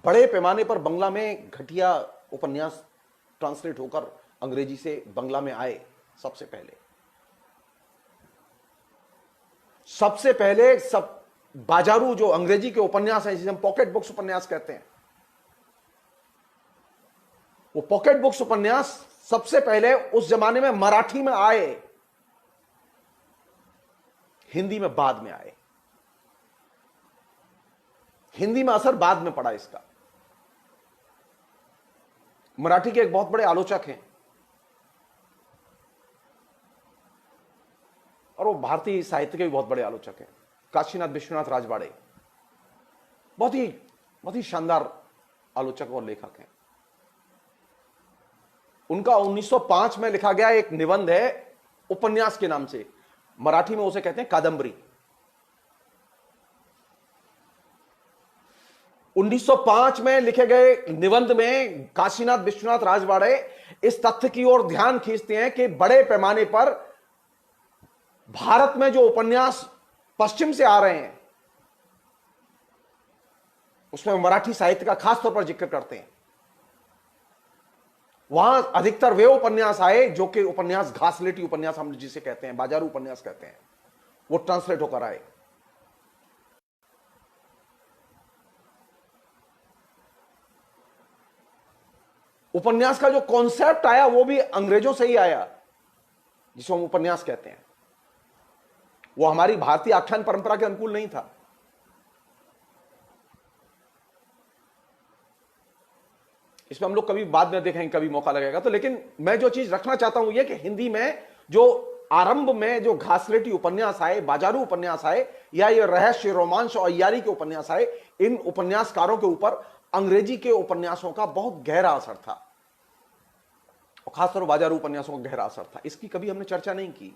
बड़े पैमाने पर बंगला में घटिया उपन्यास ट्रांसलेट होकर अंग्रेजी से बंगला में आए। सबसे पहले सब बाजारू जो अंग्रेजी के उपन्यास हैं, जिसे हम पॉकेट बुक्स उपन्यास कहते हैं, वो पॉकेट बुक्स उपन्यास सबसे पहले उस जमाने में मराठी में आए, हिंदी में बाद में आए। हिंदी में असर बाद में पड़ा इसका। मराठी के एक बहुत बड़े आलोचक हैं और वो भारतीय साहित्य के भी बहुत बड़े आलोचक हैं, काशीनाथ विश्वनाथ राजवाड़े। बहुत ही शानदार आलोचक और लेखक हैं। उनका 1905 में लिखा गया एक निबंध है उपन्यास के नाम से, मराठी में उसे कहते हैं कादंबरी। 1905 में लिखे गए निबंध में काशीनाथ विश्वनाथ राजवाड़े इस तथ्य की ओर ध्यान खींचते हैं कि बड़े पैमाने पर भारत में जो उपन्यास पश्चिम से आ रहे हैं उसमें मराठी साहित्य का खास तौर पर जिक्र करते हैं। वहां अधिकतर वे उपन्यास आए जो कि उपन्यास घासलेटी उपन्यास हम जिसे कहते हैं, बाजारू उपन्यास कहते हैं, वो ट्रांसलेट होकर आए। उपन्यास का जो कॉन्सेप्ट आया वो भी अंग्रेजों से ही आया, जिसे हम उपन्यास कहते हैं। वो हमारी भारतीय आख्यान परंपरा के अनुकूल नहीं था। इसमें हम लोग कभी बाद में देखेंगे, कभी मौका लगेगा तो। लेकिन मैं जो चीज रखना चाहता हूं यह कि हिंदी में जो आरंभ में जो घासलेटी उपन्यास आए, बाजारू उपन्यास आए, या ये रहस्य, रोमांस और अय्यारी के उपन्यास आए, इन उपन्यासकारों के ऊपर अंग्रेजी के उपन्यासों का बहुत गहरा असर था और खासतौर बाजारू उपन्यासों का गहरा असर था। इसकी कभी हमने चर्चा नहीं की।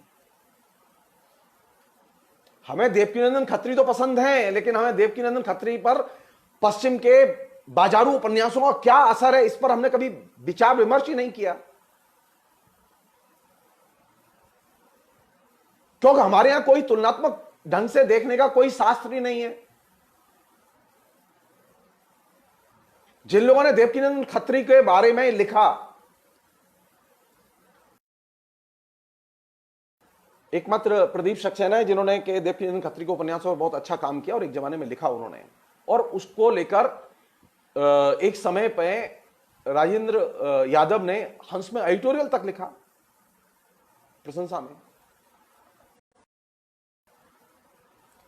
हमें देवकीनंदन खत्री तो पसंद है, लेकिन हमें देवकीनंदन खत्री पर पश्चिम के बाजारू उपन्यासों का क्या असर है, इस पर हमने कभी विचार विमर्श ही नहीं किया, क्योंकि हमारे यहां कोई तुलनात्मक ढंग से देखने का कोई शास्त्र ही नहीं है। जिन लोगों ने देवकीनंदन खत्री के बारे में लिखा, एकमात्र प्रदीप सक्सेना है जिन्होंने के देवकीनंदन खत्री के उपन्यासों पर बहुत अच्छा काम किया और एक जमाने में लिखा उन्होंने, और उसको लेकर एक समय पे राजेंद्र यादव ने हंस में एडिटोरियल तक लिखा प्रशंसा में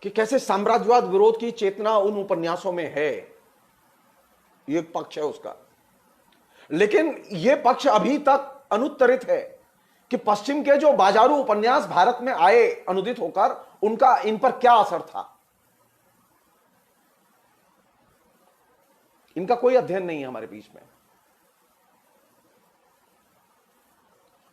कि कैसे साम्राज्यवाद विरोध की चेतना उन उपन्यासों में है। ये एक पक्ष है उसका, लेकिन यह पक्ष अभी तक अनुत्तरित है कि पश्चिम के जो बाजारू उपन्यास भारत में आए अनुदित होकर, उनका इन पर क्या असर था। इनका कोई अध्ययन नहीं है हमारे बीच में।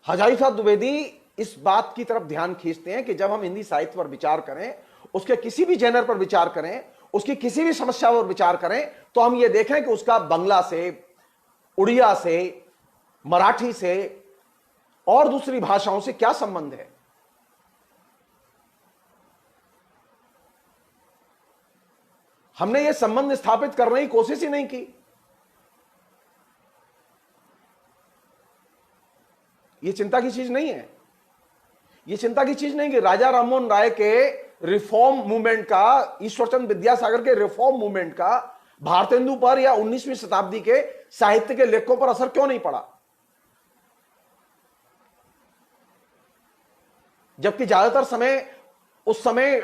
हजारी साहब द्विवेदी इस बात की तरफ ध्यान खींचते हैं कि जब हम हिंदी साहित्य पर विचार करें, उसके किसी भी जेनर पर विचार करें, उसकी किसी भी समस्या पर विचार करें, तो हम ये देखें कि उसका बंगला से, उड़िया से, मराठी से, और दूसरी भाषाओं से क्या संबंध है? हमने यह संबंध स्थापित करने की कोशिश ही नहीं की। यह चिंता की चीज नहीं है। यह चिंता की चीज नहीं कि राजा राममोहन राय के रिफॉर्म मूवमेंट का, ईश्वरचंद विद्यासागर के रिफॉर्म मूवमेंट का भारतेंदु पर या 19वीं शताब्दी के साहित्य के लेखकों पर असर क्यों नहीं पड़ा? जबकि ज्यादातर समय, उस समय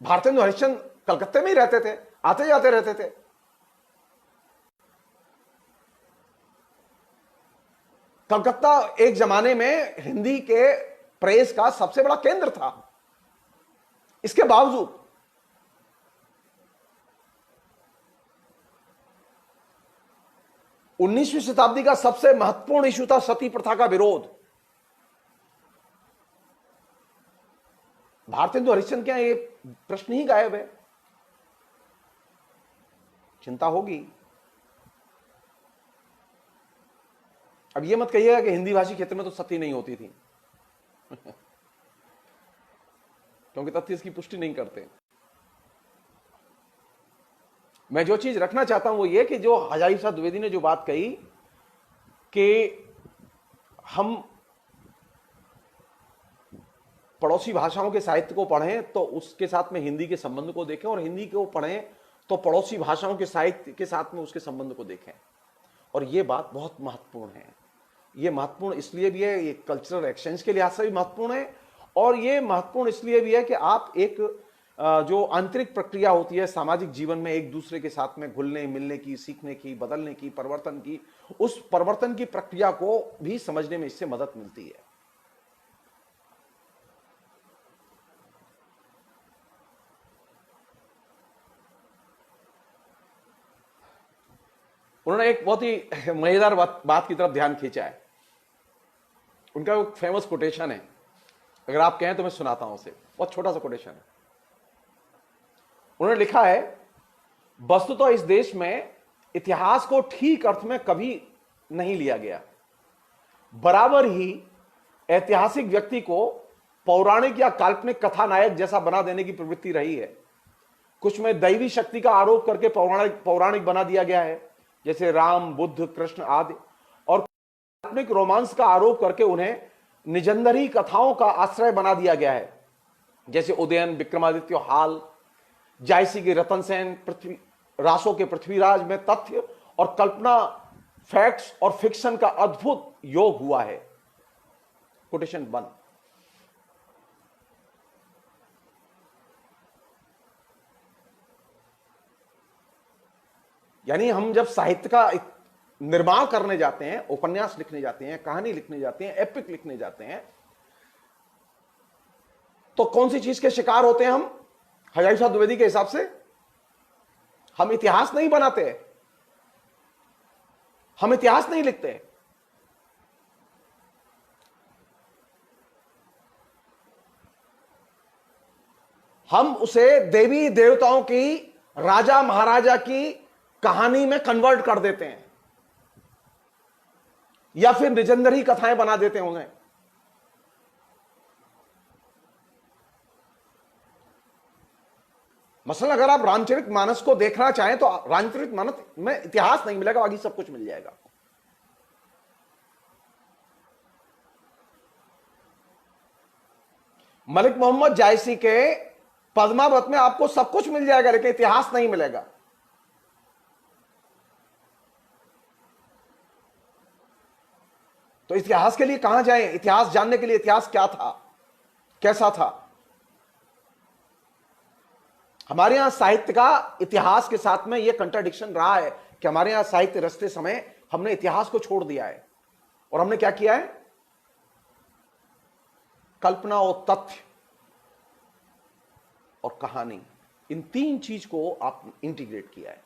भारतेंदु हरिश्चंद्र कलकत्ते में ही रहते थे, आते जाते रहते थे। कलकत्ता एक जमाने में हिंदी के प्रेस का सबसे बड़ा केंद्र था। इसके बावजूद 19वीं शताब्दी का सबसे महत्वपूर्ण इशू था सती प्रथा का विरोध। भारतेंदु हरिश्चंद्र क्या ये प्रश्न ही गायब है? चिंता होगी। अब ये मत कहिएगा कि हिंदी भाषी क्षेत्र में तो सती नहीं होती थी क्योंकि तथ्य इसकी पुष्टि नहीं करते। मैं जो चीज रखना चाहता हूं वो ये कि जो हजारी प्रसाद द्विवेदी ने जो बात कही कि हम पड़ोसी भाषाओं के साहित्य को पढ़ें तो उसके साथ में हिंदी के संबंध को देखें, और हिंदी को पढ़ें तो पड़ोसी भाषाओं के साहित्य के साथ में उसके संबंध को देखें। और ये बात बहुत महत्वपूर्ण है। ये महत्वपूर्ण इसलिए भी है, ये कल्चरल एक्सचेंज के लिहाज से भी महत्वपूर्ण है, और ये महत्वपूर्ण इसलिए भी है कि आप एक जो आंतरिक प्रक्रिया होती है सामाजिक जीवन में एक दूसरे के साथ में घुलने मिलने की, सीखने की, बदलने की, परिवर्तन की, उस परिवर्तन की प्रक्रिया को भी समझने में इससे मदद मिलती है। उन्होंने एक बहुत ही मजेदार बात की तरफ ध्यान खींचा है। उनका एक फेमस कोटेशन है, अगर आप कहें तो मैं सुनाता हूं उसे। बहुत छोटा सा कोटेशन है। उन्होंने लिखा है, वस्तुतः इस देश में इतिहास को ठीक अर्थ में कभी नहीं लिया गया। बराबर ही ऐतिहासिक व्यक्ति को पौराणिक या काल्पनिक कथानायक जैसा बना देने की प्रवृत्ति रही है। कुछ में दैवी शक्ति का आरोप करके पौराणिक बना दिया गया है, जैसे राम, बुद्ध, कृष्ण आदि, और काल्पनिक रोमांस का आरोप करके उन्हें निजंदरी कथाओं का आश्रय बना दिया गया है, जैसे उदयन, विक्रमादित्य, हाल, जायसी के रतन सेन, रासो के पृथ्वीराज में तथ्य और कल्पना, फैक्ट्स और फिक्शन का अद्भुत योग हुआ है। कोटेशन 1। यानी हम जब साहित्य का निर्माण करने जाते हैं, उपन्यास लिखने जाते हैं, कहानी लिखने जाते हैं, एपिक लिखने जाते हैं, तो कौन सी चीज के शिकार होते हैं हम? हजारी प्रसाद द्विवेदी के हिसाब से हम इतिहास नहीं बनाते, हम इतिहास नहीं लिखते। हम उसे देवी देवताओं की, राजा महाराजा की कहानी में कन्वर्ट कर देते हैं, या फिर निजंदरी कथाएं बना देते हैं उन्हें। मसलन अगर आप रामचरितमानस को देखना चाहें तो रामचरितमानस में इतिहास नहीं मिलेगा, बाकी सब कुछ मिल जाएगा। मलिक मोहम्मद जायसी के पद्मावत में आपको सब कुछ मिल जाएगा, लेकिन इतिहास नहीं मिलेगा। तो इतिहास के लिए कहां जाएं? इतिहास जानने के लिए इतिहास क्या था, कैसा था? हमारे यहां साहित्य का इतिहास के साथ में यह कंट्राडिक्शन रहा है कि हमारे यहां साहित्य रचते समय हमने इतिहास को छोड़ दिया है, और हमने क्या किया है? कल्पना और तथ्य और कहानी, इन तीन चीज को आप इंटीग्रेट किया है,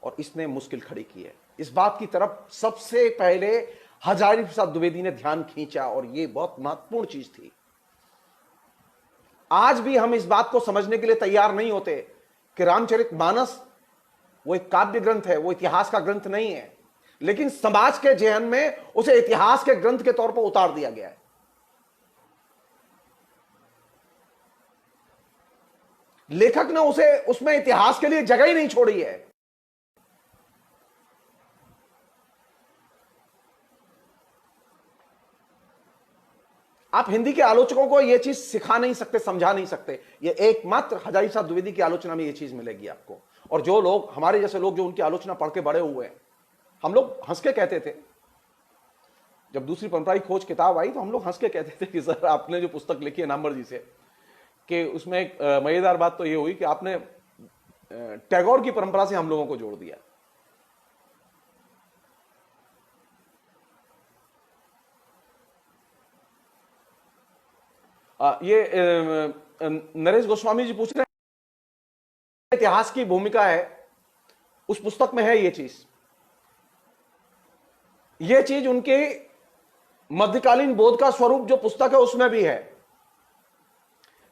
और इसने मुश्किल खड़ी की है। इस बात की तरफ सबसे पहले हजारी प्रसाद द्विवेदी ने ध्यान खींचा, और यह बहुत महत्वपूर्ण चीज थी। आज भी हम इस बात को समझने के लिए तैयार नहीं होते कि रामचरितमानस वो एक काव्य ग्रंथ है, वो इतिहास का ग्रंथ नहीं है। लेकिन समाज के जेहन में उसे इतिहास के ग्रंथ के तौर पर उतार दिया गया है। लेखक ने उसे उसमें इतिहास के लिए जगह ही नहीं छोड़ी है। आप हिंदी के आलोचकों को यह चीज सिखा नहीं सकते, समझा नहीं सकते। यह एकमात्र हजारी साहब द्विवेदी की आलोचना में यह चीज मिलेगी आपको। और जो लोग, हमारे जैसे लोग जो उनकी आलोचना पढ़ के बड़े हुए हैं, हम लोग हंस के कहते थे, जब दूसरी परंपरा की खोज किताब आई तो हम लोग हंस के कहते थे कि सर आपने जो पुस्तक लिखी है नामवर जी से, कि उसमें एक मजेदार बात तो यह हुई कि आपने टैगोर की परंपरा से हम लोगों को जोड़ दिया। ये नरेश गोस्वामी जी पूछ रहे हैं इतिहास की भूमिका है, उस पुस्तक में है ये चीज उनके मध्यकालीन बोध का स्वरूप जो पुस्तक है उसमें भी है।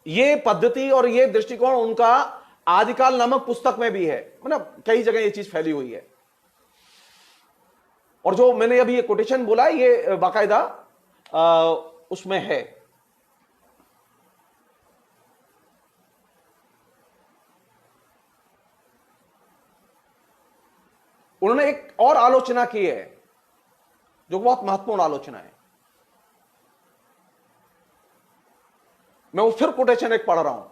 ये पद्धति और ये दृष्टिकोण उनका आदिकाल नामक पुस्तक में भी है, मतलब कई जगह ये चीज फैली हुई है। और जो मैंने अभी ये कोटेशन बोला ये बाकायदा उसमें है। उन्होंने एक और आलोचना की है जो बहुत महत्वपूर्ण आलोचना है। मैं वो फिर कोटेशन एक पढ़ रहा हूं।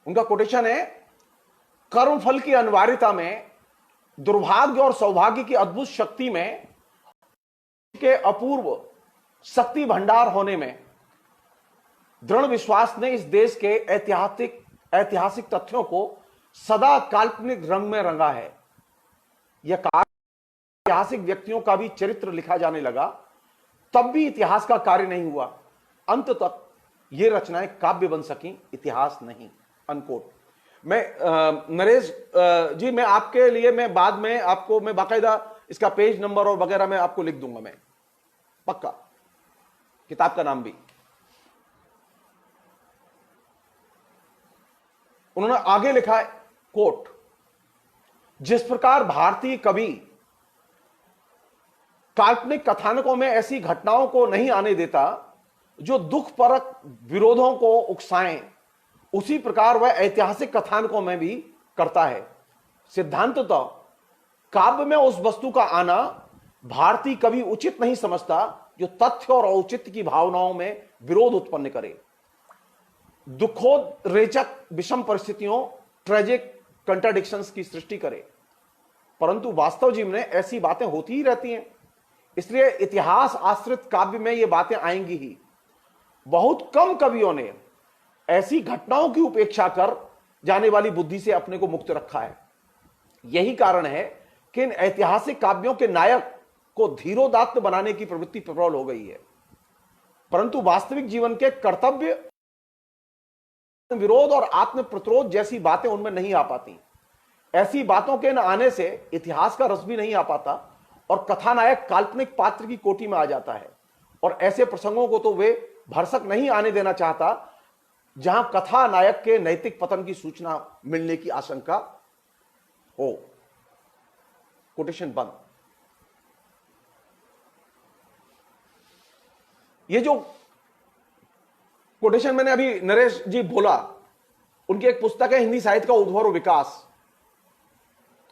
उनका कोटेशन है, कर्मफल की अनिवार्यता में, दुर्भाग्य और सौभाग्य की अद्भुत शक्ति में, के अपूर्व शक्ति भंडार होने में दृढ़ विश्वास ने इस देश के ऐतिहासिक तथ्यों को सदा काल्पनिक रंग में रंगा है। यह ऐतिहासिक व्यक्तियों का भी चरित्र लिखा जाने लगा, तब भी इतिहास का कार्य नहीं हुआ। अंत तक ये रचनाएं काव्य बन सकी, इतिहास नहीं। अनकोट। मैं नरेश जी, मैं आपके लिए मैं बाद में आपको मैं बाकायदा इसका पेज नंबर और वगैरह मैं आपको लिख दूंगा, मैं पक्का, किताब का नाम भी। उन्होंने आगे लिखा है, कोट, जिस प्रकार भारतीय कवि काल्पनिक कथानकों में ऐसी घटनाओं को नहीं आने देता जो दुख परक विरोधों को उकसाएं, उसी प्रकार वह ऐतिहासिक कथानकों में भी करता है। सिद्धांततः काव्य में उस वस्तु का आना भारतीय कवि उचित नहीं समझता जो तथ्य और औचित्य की भावनाओं में विरोध उत्पन्न करे, दुखोद रेचक विषम परिस्थितियों, ट्रेजिक कंट्राडिक्शंस की सृष्टि करे। परंतु वास्तव जीवन में ऐसी बातें होती ही रहती हैं, इसलिए इतिहास आश्रित काव्य में ये बातें आएंगी ही। बहुत कम कवियों ने ऐसी घटनाओं की उपेक्षा कर जाने वाली बुद्धि से अपने को मुक्त रखा है। यही कारण है कि इन ऐतिहासिक काव्यों के नायक को धीरोदात्त बनाने की प्रवृत्ति प्रबल हो गई है, परंतु वास्तविक जीवन के कर्तव्य, विरोध और आत्म प्रतिरोध जैसी बातें उनमें नहीं आ पाती। ऐसी बातों के न आने से इतिहास का रस भी नहीं आ पाता और कथानायक काल्पनिक पात्र की कोटि में आ जाता है। और ऐसे प्रसंगों को तो वे भरसक नहीं आने देना चाहता जहां कथानायक के नैतिक पतन की सूचना मिलने की आशंका हो। कोटेशन बंद। ये जो कोटेशन मैंने अभी नरेश जी बोला, उनकी एक पुस्तक है हिंदी साहित्य का उद्भव और विकास,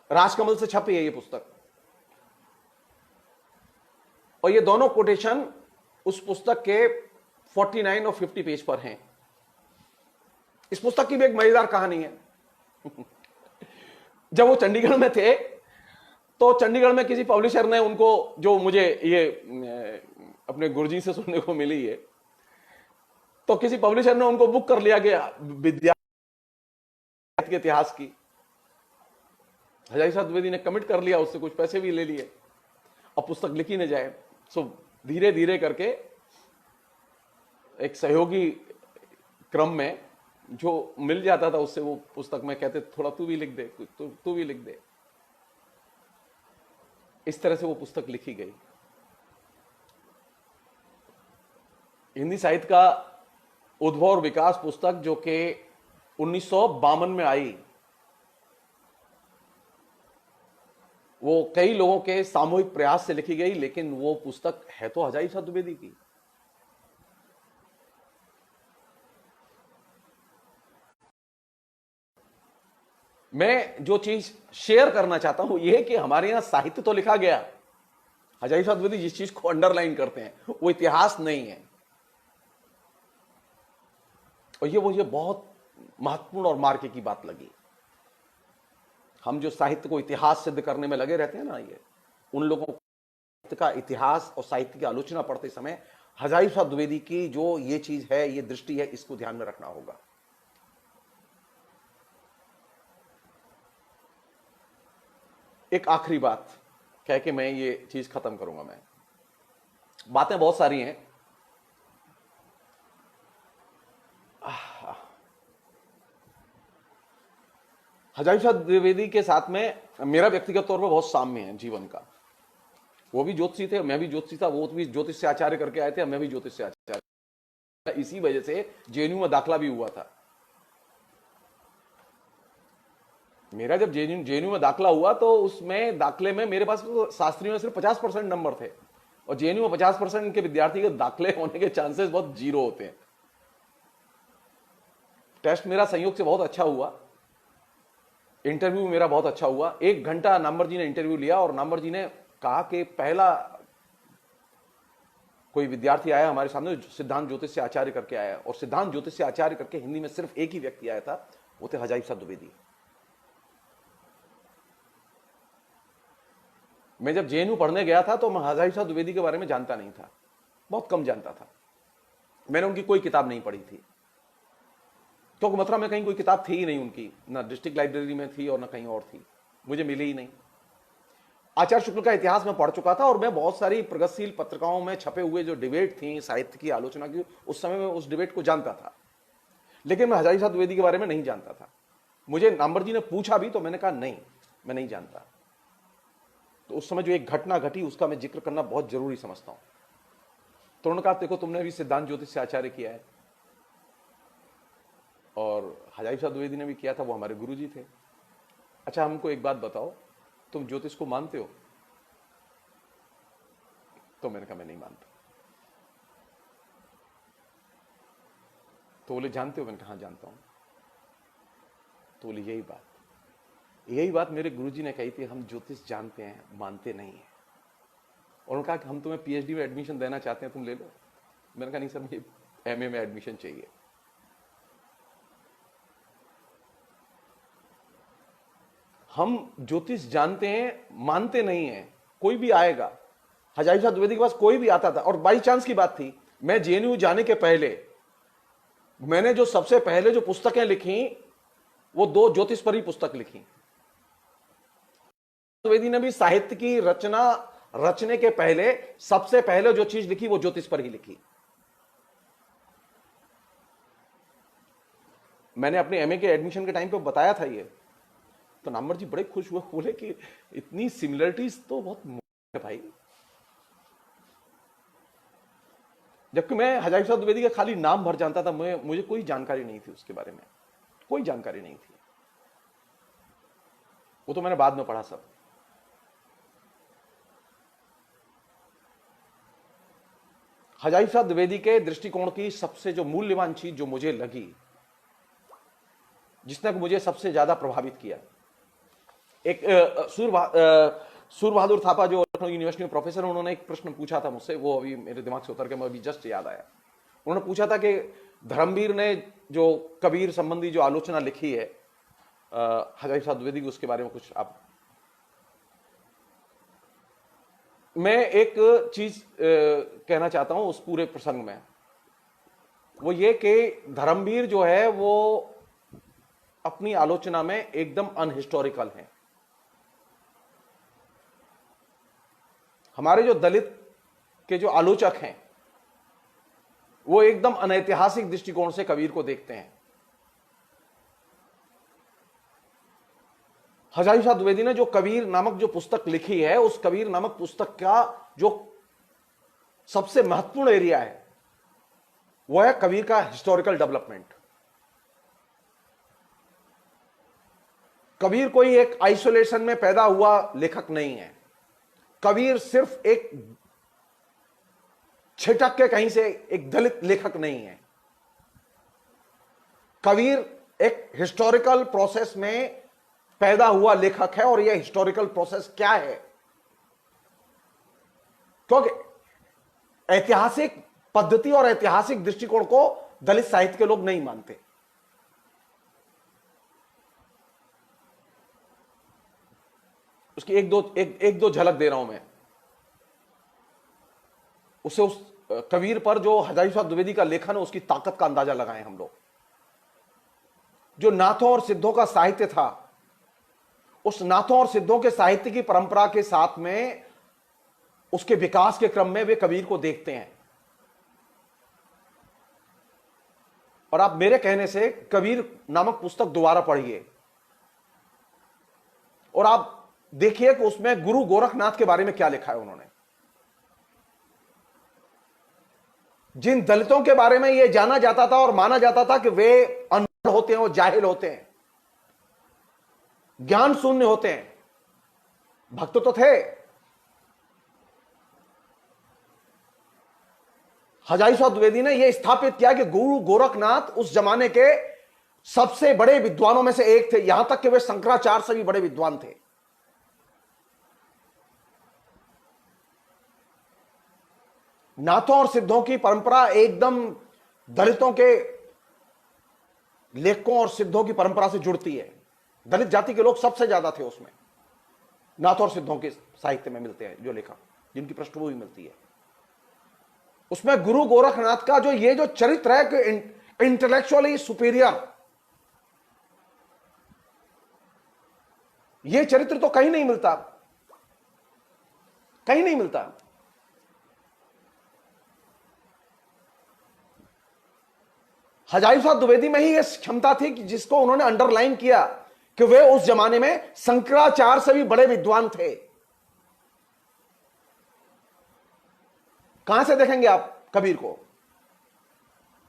राजकमल से छपी है ये पुस्तक। और ये दोनों कोटेशन उस पुस्तक के 49 और 50 पेज पर हैं। इस पुस्तक की भी एक मजेदार कहानी है। जब वो चंडीगढ़ में थे तो चंडीगढ़ में किसी पब्लिशर ने उनको, जो मुझे ये अपने गुरुजी से सुनने को मिली है, तो किसी पब्लिशर ने उनको बुक कर लिया गया विद्या के इतिहास की। हजारी साहब द्विवेदी ने कमिट कर लिया, उससे कुछ पैसे भी ले लिए, अब पुस्तक लिखी न जाए। सो धीरे धीरे करके एक सहयोगी क्रम में जो मिल जाता था उससे वो पुस्तक में कहते थोड़ा तू भी लिख दे, तू भी लिख दे। इस तरह से वो पुस्तक लिखी गई। हिंदी साहित्य का उद्भव और विकास पुस्तक जो कि 1952 में आई, वो कई लोगों के सामूहिक प्रयास से लिखी गई, लेकिन वो पुस्तक है तो हजारी प्रसाद द्विवेदी की। मैं जो चीज शेयर करना चाहता हूं ये कि हमारे यहां साहित्य तो लिखा गया, हजारी प्रसाद द्विवेदी जिस चीज को अंडरलाइन करते हैं वो इतिहास नहीं है। और ये मुझे बहुत महत्वपूर्ण और मार्के की बात लगी। हम जो साहित्य को इतिहास सिद्ध करने में लगे रहते हैं ना, ये उन लोगों का इतिहास और साहित्य की आलोचना पढ़ते समय हजारी प्रसाद द्विवेदी की जो ये चीज है, ये दृष्टि है, इसको ध्यान में रखना होगा। एक आखिरी बात कह के मैं ये चीज खत्म करूंगा। मैं बातें बहुत सारी हैं। हजारी प्रसाद द्विवेदी के साथ में मेरा व्यक्तिगत तौर पर बहुत साम्य है जीवन का। वो भी ज्योतिषी थे, मैं भी ज्योतिषी था। वो भी ज्योतिष से आचार्य करके आए थे, मैं भी ज्योतिष से आचार्य। इसी वजह से जेएनयू में दाखिला भी हुआ था। मेरा जब जेएनयू में दाखिला हुआ तो उसमें दाखिले में मेरे पास शास्त्री में सिर्फ 50% नंबर थे, और जेएनयू में 50% के विद्यार्थी के दाखिले होने के चांसेस बहुत जीरो होते हैं। टेस्ट मेरा संयोग से बहुत अच्छा हुआ, इंटरव्यू मेरा बहुत अच्छा हुआ। 1 घंटा नामवर जी ने इंटरव्यू लिया और नामवर जी ने कहा कि पहला कोई विद्यार्थी आया हमारे सामने जो सिद्धांत ज्योतिष से आचार्य करके आया, और सिद्धांत ज्योतिष से आचार्य करके हिंदी में सिर्फ एक ही व्यक्ति आया था, वो थे हजारी प्रसाद द्विवेदी। मैं जब जेएनयू पढ़ने गया था तो मैं हजारी प्रसाद द्विवेदी के बारे में जानता नहीं था, बहुत कम जानता था। मैंने उनकी कोई किताब नहीं पढ़ी थी, क्योंकि मथुरा में कहीं कोई किताब थी ही नहीं उनकी, ना डिस्ट्रिक्ट लाइब्रेरी में थी और ना कहीं और थी, मुझे मिली ही नहीं। आचार्य शुक्ल का इतिहास में पढ़ चुका था, और मैं बहुत सारी प्रगतिशील पत्रिकाओं में छपे हुए जो डिबेट थी साहित्य की आलोचना की, उस समय में उस डिबेट को जानता था, लेकिन मैं हजारी प्रसाद द्विवेदी के बारे में नहीं जानता था। मुझे नामवर जी ने पूछा भी तो मैंने कहा नहीं, मैं नहीं जानता। तो उस समय जो एक घटना घटी उसका मैं जिक्र करना बहुत जरूरी समझता हूं। तो उन्होंने कहा देखो तुमने भी सिद्धांत ज्योतिष से आचार्य किया है, और हजारी प्रसाद द्विवेदी ने भी किया था, वो हमारे गुरुजी थे। अच्छा हमको एक बात बताओ, तुम ज्योतिष को मानते हो? तो मैंने कहा मैं नहीं मानता। तो बोले जानते हो? मैंने कहा हाँ जानता हूं। तो बोले यही बात मेरे गुरुजी ने कही थी, हम ज्योतिष जानते हैं, मानते नहीं है। और उन्होंने कहा कि हम तुम्हें पीएचडी में एडमिशन देना चाहते हैं, तुम ले लो। मैंने कहा नहीं सर, मुझे एमए में एडमिशन चाहिए। हम ज्योतिष जानते हैं, मानते नहीं है। कोई भी आएगा, हजारी प्रसाद द्विवेदी के पास कोई भी आता था, और बाई चांस की बात थी, मैं जेएनयू जाने के पहले मैंने जो सबसे पहले जो पुस्तकें लिखी वो 2 ज्योतिष पर ही पुस्तक लिखी। द्विवेदी ने भी साहित्य की रचने के पहले सबसे पहले जो चीज लिखी वो ज्योतिष पर ही लिखी। मैंने अपने एमए के एडमिशन के टाइम पे बताया था ये, तो नामवर जी बड़े खुश हुए, बोले कि इतनी सिमिलरिटीज तो बहुत है भाई। जबकि मैं हजारी प्रसाद द्विवेदी का खाली नाम भर जानता था, मुझे कोई जानकारी नहीं थी उसके बारे में, कोई जानकारी नहीं थी। वो तो मैंने बाद में पढ़ा सब। हजारी प्रसाद द्विवेदी के दृष्टिकोण की सबसे जो मूल्यवान चीज जो मुझे लगी, जिसने मुझे सबसे ज्यादा प्रभावित किया, एक सूर बहादुर थापा जो लखनऊ यूनिवर्सिटी में प्रोफेसर, उन्होंने एक प्रश्न पूछा था मुझसे, वो अभी मेरे दिमाग से उतर के मैं अभी जस्ट याद आया। उन्होंने पूछा था कि धर्मवीर ने जो कबीर संबंधी जो आलोचना लिखी है हजारी प्रसाद द्विवेदी की, उसके बारे में कुछ आप। मैं एक चीज कहना चाहता हूं उस पूरे प्रसंग में, वो ये कि धर्मवीर जो है वो अपनी आलोचना में एकदम अनहिस्टोरिकल है। हमारे जो दलित के जो आलोचक हैं वो एकदम अनैतिहासिक दृष्टिकोण से कबीर को देखते हैं। हजारी प्रसाद द्विवेदी ने जो कबीर नामक जो पुस्तक लिखी है, उस कबीर नामक पुस्तक का जो सबसे महत्वपूर्ण एरिया है वो है कबीर का हिस्टोरिकल डेवलपमेंट। कबीर कोई एक आइसोलेशन में पैदा हुआ लेखक नहीं है। कबीर सिर्फ एक छिटक के कहीं से एक दलित लेखक नहीं है। कबीर एक हिस्टोरिकल प्रोसेस में पैदा हुआ लेखक है। और यह हिस्टोरिकल प्रोसेस क्या है? क्योंकि ऐतिहासिक पद्धति और ऐतिहासिक दृष्टिकोण को दलित साहित्य के लोग नहीं मानते। उसकी एक दो झलक दे रहा हूं मैं। उस कबीर पर जो हजारी प्रसाद द्विवेदी का लेखन है, उसकी ताकत का अंदाजा लगाएं हम लोग। जो नाथों और सिद्धों का साहित्य था, उस नाथों और सिद्धों के साहित्य की परंपरा के साथ में उसके विकास के क्रम में वे कबीर को देखते हैं। और आप मेरे कहने से कबीर नामक पुस्तक दोबारा पढ़िए और आप देखिए कि उसमें गुरु गोरखनाथ के बारे में क्या लिखा है उन्होंने। जिन दलितों के बारे में यह जाना जाता था और माना जाता था कि वे अनपढ़ होते हैं और जाहिल होते हैं, ज्ञान शून्य होते हैं, भक्त तो थे। हजारी प्रसाद द्विवेदी ने यह स्थापित किया कि गुरु गोरखनाथ उस जमाने के सबसे बड़े विद्वानों में से एक थे। यहां तक कि वे शंकराचार्य से भी बड़े विद्वान थे। नाथों और सिद्धों की परंपरा एकदम दलितों के लेखकों और सिद्धों की परंपरा से जुड़ती है। दलित जाति के लोग सबसे ज्यादा थे उसमें। नाथों और सिद्धों के साहित्य में मिलते हैं जो लेखक, जिनकी पृष्ठभूमि मिलती है, उसमें गुरु गोरखनाथ का जो ये जो चरित्र है कि इंटेलेक्चुअली सुपीरियर, ये चरित्र तो कहीं नहीं मिलता, कहीं नहीं मिलता। हजारी प्रसाद द्विवेदी में ही यह क्षमता थी कि जिसको उन्होंने अंडरलाइन किया कि वे उस जमाने में शंकराचार्य से भी बड़े विद्वान थे। कहां से देखेंगे आप कबीर को?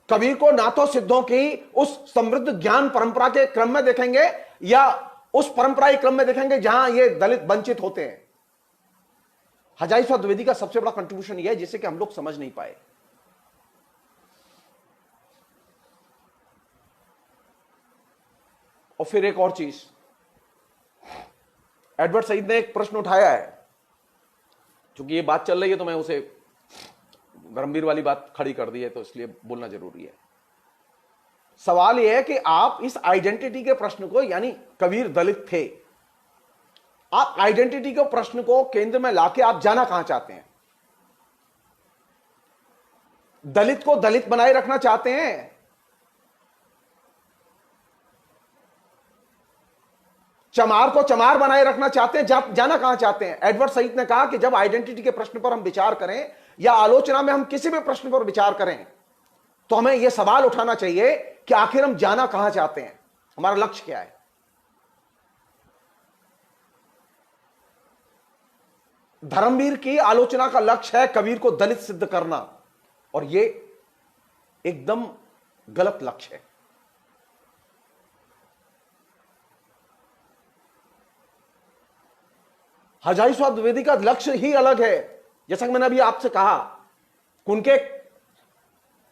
कबीर को नाथों सिद्धों की उस समृद्ध ज्ञान परंपरा के क्रम में देखेंगे या उस परंपरा के क्रम में देखेंगे जहां ये दलित वंचित होते हैं? हजारी प्रसाद द्विवेदी का सबसे बड़ा कंट्रीब्यूशन यह है जिसे कि हम लोग समझ नहीं पाए। और फिर एक और चीज, एडवर्ड सईद ने एक प्रश्न उठाया है। क्योंकि ये बात चल रही है तो मैं उसे धर्मवीर वाली बात खड़ी कर दी है, तो इसलिए बोलना जरूरी है। सवाल यह है कि आप इस आइडेंटिटी के प्रश्न को, यानी कबीर दलित थे, आप आइडेंटिटी के प्रश्न को केंद्र में लाके आप जाना कहां चाहते हैं? दलित को दलित बनाए रखना चाहते हैं? चमार को चमार बनाए रखना चाहते हैं? जाना कहां चाहते हैं? एडवर्ड सईद ने कहा कि जब आइडेंटिटी के प्रश्न पर हम विचार करें या आलोचना में हम किसी भी प्रश्न पर विचार करें तो हमें यह सवाल उठाना चाहिए कि आखिर हम जाना कहां चाहते हैं, हमारा लक्ष्य क्या है। धर्मवीर की आलोचना का लक्ष्य है कबीर को दलित सिद्ध करना, और यह एकदम गलत लक्ष्य है। हजारी प्रसाद द्विवेदी का लक्ष्य ही अलग है। जैसा कि मैंने अभी आपसे कहा, उनके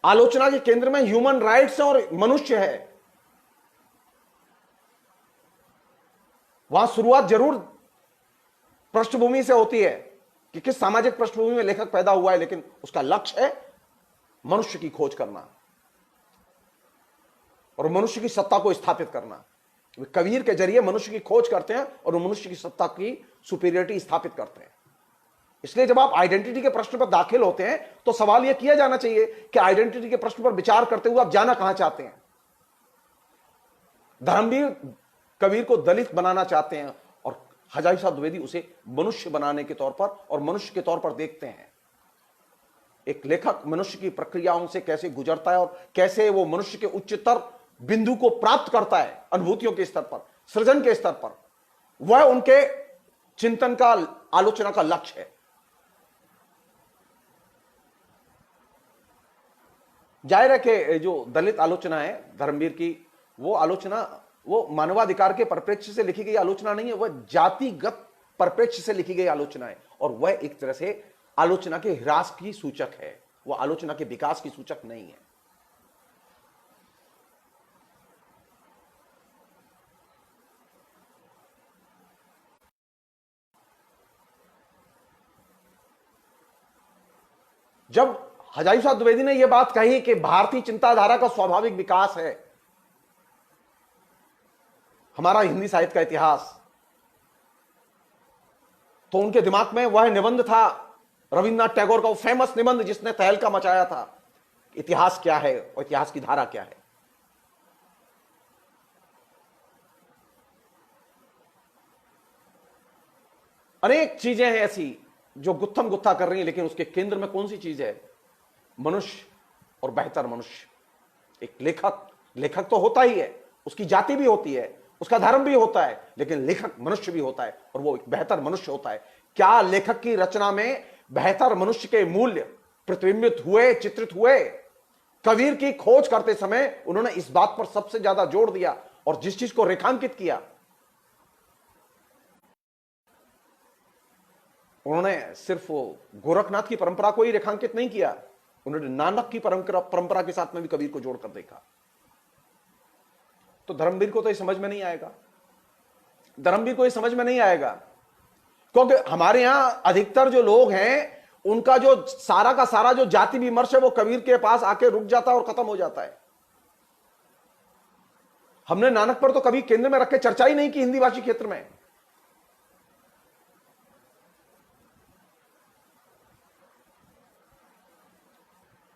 आलोचना के केंद्र में ह्यूमन राइट्स और मनुष्य है। वहां शुरुआत जरूर पृष्ठभूमि से होती है कि किस सामाजिक पृष्ठभूमि में लेखक पैदा हुआ है, लेकिन उसका लक्ष्य है मनुष्य की खोज करना और मनुष्य की सत्ता को स्थापित करना। वे कबीर के जरिए मनुष्य की खोज करते हैं और मनुष्य की सत्ता की सुपीरियरिटी स्थापित करते हैं। इसलिए जब आप आइडेंटिटी के प्रश्न पर दाखिल होते हैं तो सवाल यह किया जाना चाहिए कि आइडेंटिटी के प्रश्न पर विचार करते हुए आप जाना कहां चाहते हैं। धर्मवीर कबीर को दलित बनाना चाहते हैं और हजारी प्रसाद द्विवेदी उसे मनुष्य बनाने के तौर पर और मनुष्य के तौर पर देखते हैं। एक लेखक मनुष्य की प्रक्रियाओं से कैसे गुजरता है और कैसे वो मनुष्य के उच्चतर बिंदु को प्राप्त करता है, अनुभूतियों के स्तर पर, सृजन के स्तर पर, वह उनके चिंतन का, आलोचना का लक्ष्य है। जाहिर है कि जो दलित आलोचना है धर्मवीर की, वो आलोचना वो मानवाधिकार के परिप्रेक्ष्य से लिखी गई आलोचना नहीं है, वह जातिगत परिप्रेक्ष्य से लिखी गई आलोचना है, और वह एक तरह से आलोचना के ह्रास की सूचक है, वह आलोचना के विकास की सूचक नहीं है। जब हजारी प्रसाद द्विवेदी ने यह बात कही कि भारतीय चिंताधारा का स्वाभाविक विकास है हमारा हिंदी साहित्य का इतिहास, तो उनके दिमाग में वह निबंध था रविन्द्रनाथ टैगोर का, वो फेमस निबंध जिसने तहलका मचाया था, इतिहास क्या है और इतिहास की धारा क्या है। अनेक चीजें हैं ऐसी जो गुत्थम गुत्था कर रही हैं, लेकिन उसके केंद्र में कौन सी चीज है? मनुष्य और बेहतर मनुष्य। एक लेखक तो होता ही है, उसकी जाति भी होती है, उसका धर्म भी होता है, लेकिन लेखक मनुष्य भी होता है, और वो एक बेहतर मनुष्य होता है। क्या लेखक की रचना में बेहतर मनुष्य के मूल्य प्रतिबिंबित हुए, चित्रित हुए? कबीर की खोज करते समय उन्होंने इस बात पर सबसे ज्यादा जोर दिया, और जिस चीज को रेखांकित किया, उन्होंने सिर्फ गोरखनाथ की परंपरा को ही रेखांकित नहीं किया, उन्होंने नानक की परंपरा के साथ में भी कबीर को जोड़कर देखा। तो धर्मवीर को तो ये समझ में नहीं आएगा, धर्मवीर को ये समझ में नहीं आएगा, क्योंकि हमारे यहां अधिकतर जो लोग हैं उनका जो सारा का सारा जो जाति विमर्श है वो कबीर के पास आके रुक जाता है और खत्म हो जाता है। हमने नानक पर तो कभी केंद्र में रख के चर्चा ही नहीं की हिंदी भाषी क्षेत्र में।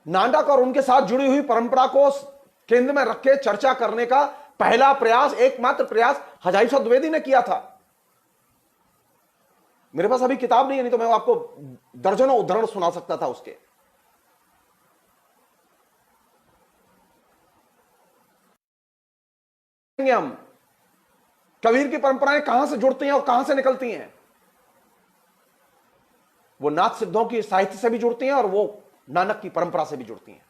नानक और उनके साथ जुड़ी हुई परंपरा को केंद्र में रख के चर्चा करने का पहला प्रयास, एकमात्र प्रयास हजारी प्रसाद द्विवेदी ने किया था। मेरे पास अभी किताब नहीं है, नहीं तो मैं आपको दर्जनों उदाहरण सुना सकता था उसके। हम कबीर की परंपराएं कहां से जुड़ती हैं और कहां से निकलती हैं। वो नाथ सिद्धों की साहित्य से भी जुड़ती हैं और वो नानक की परंपरा से भी जुड़ती हैं।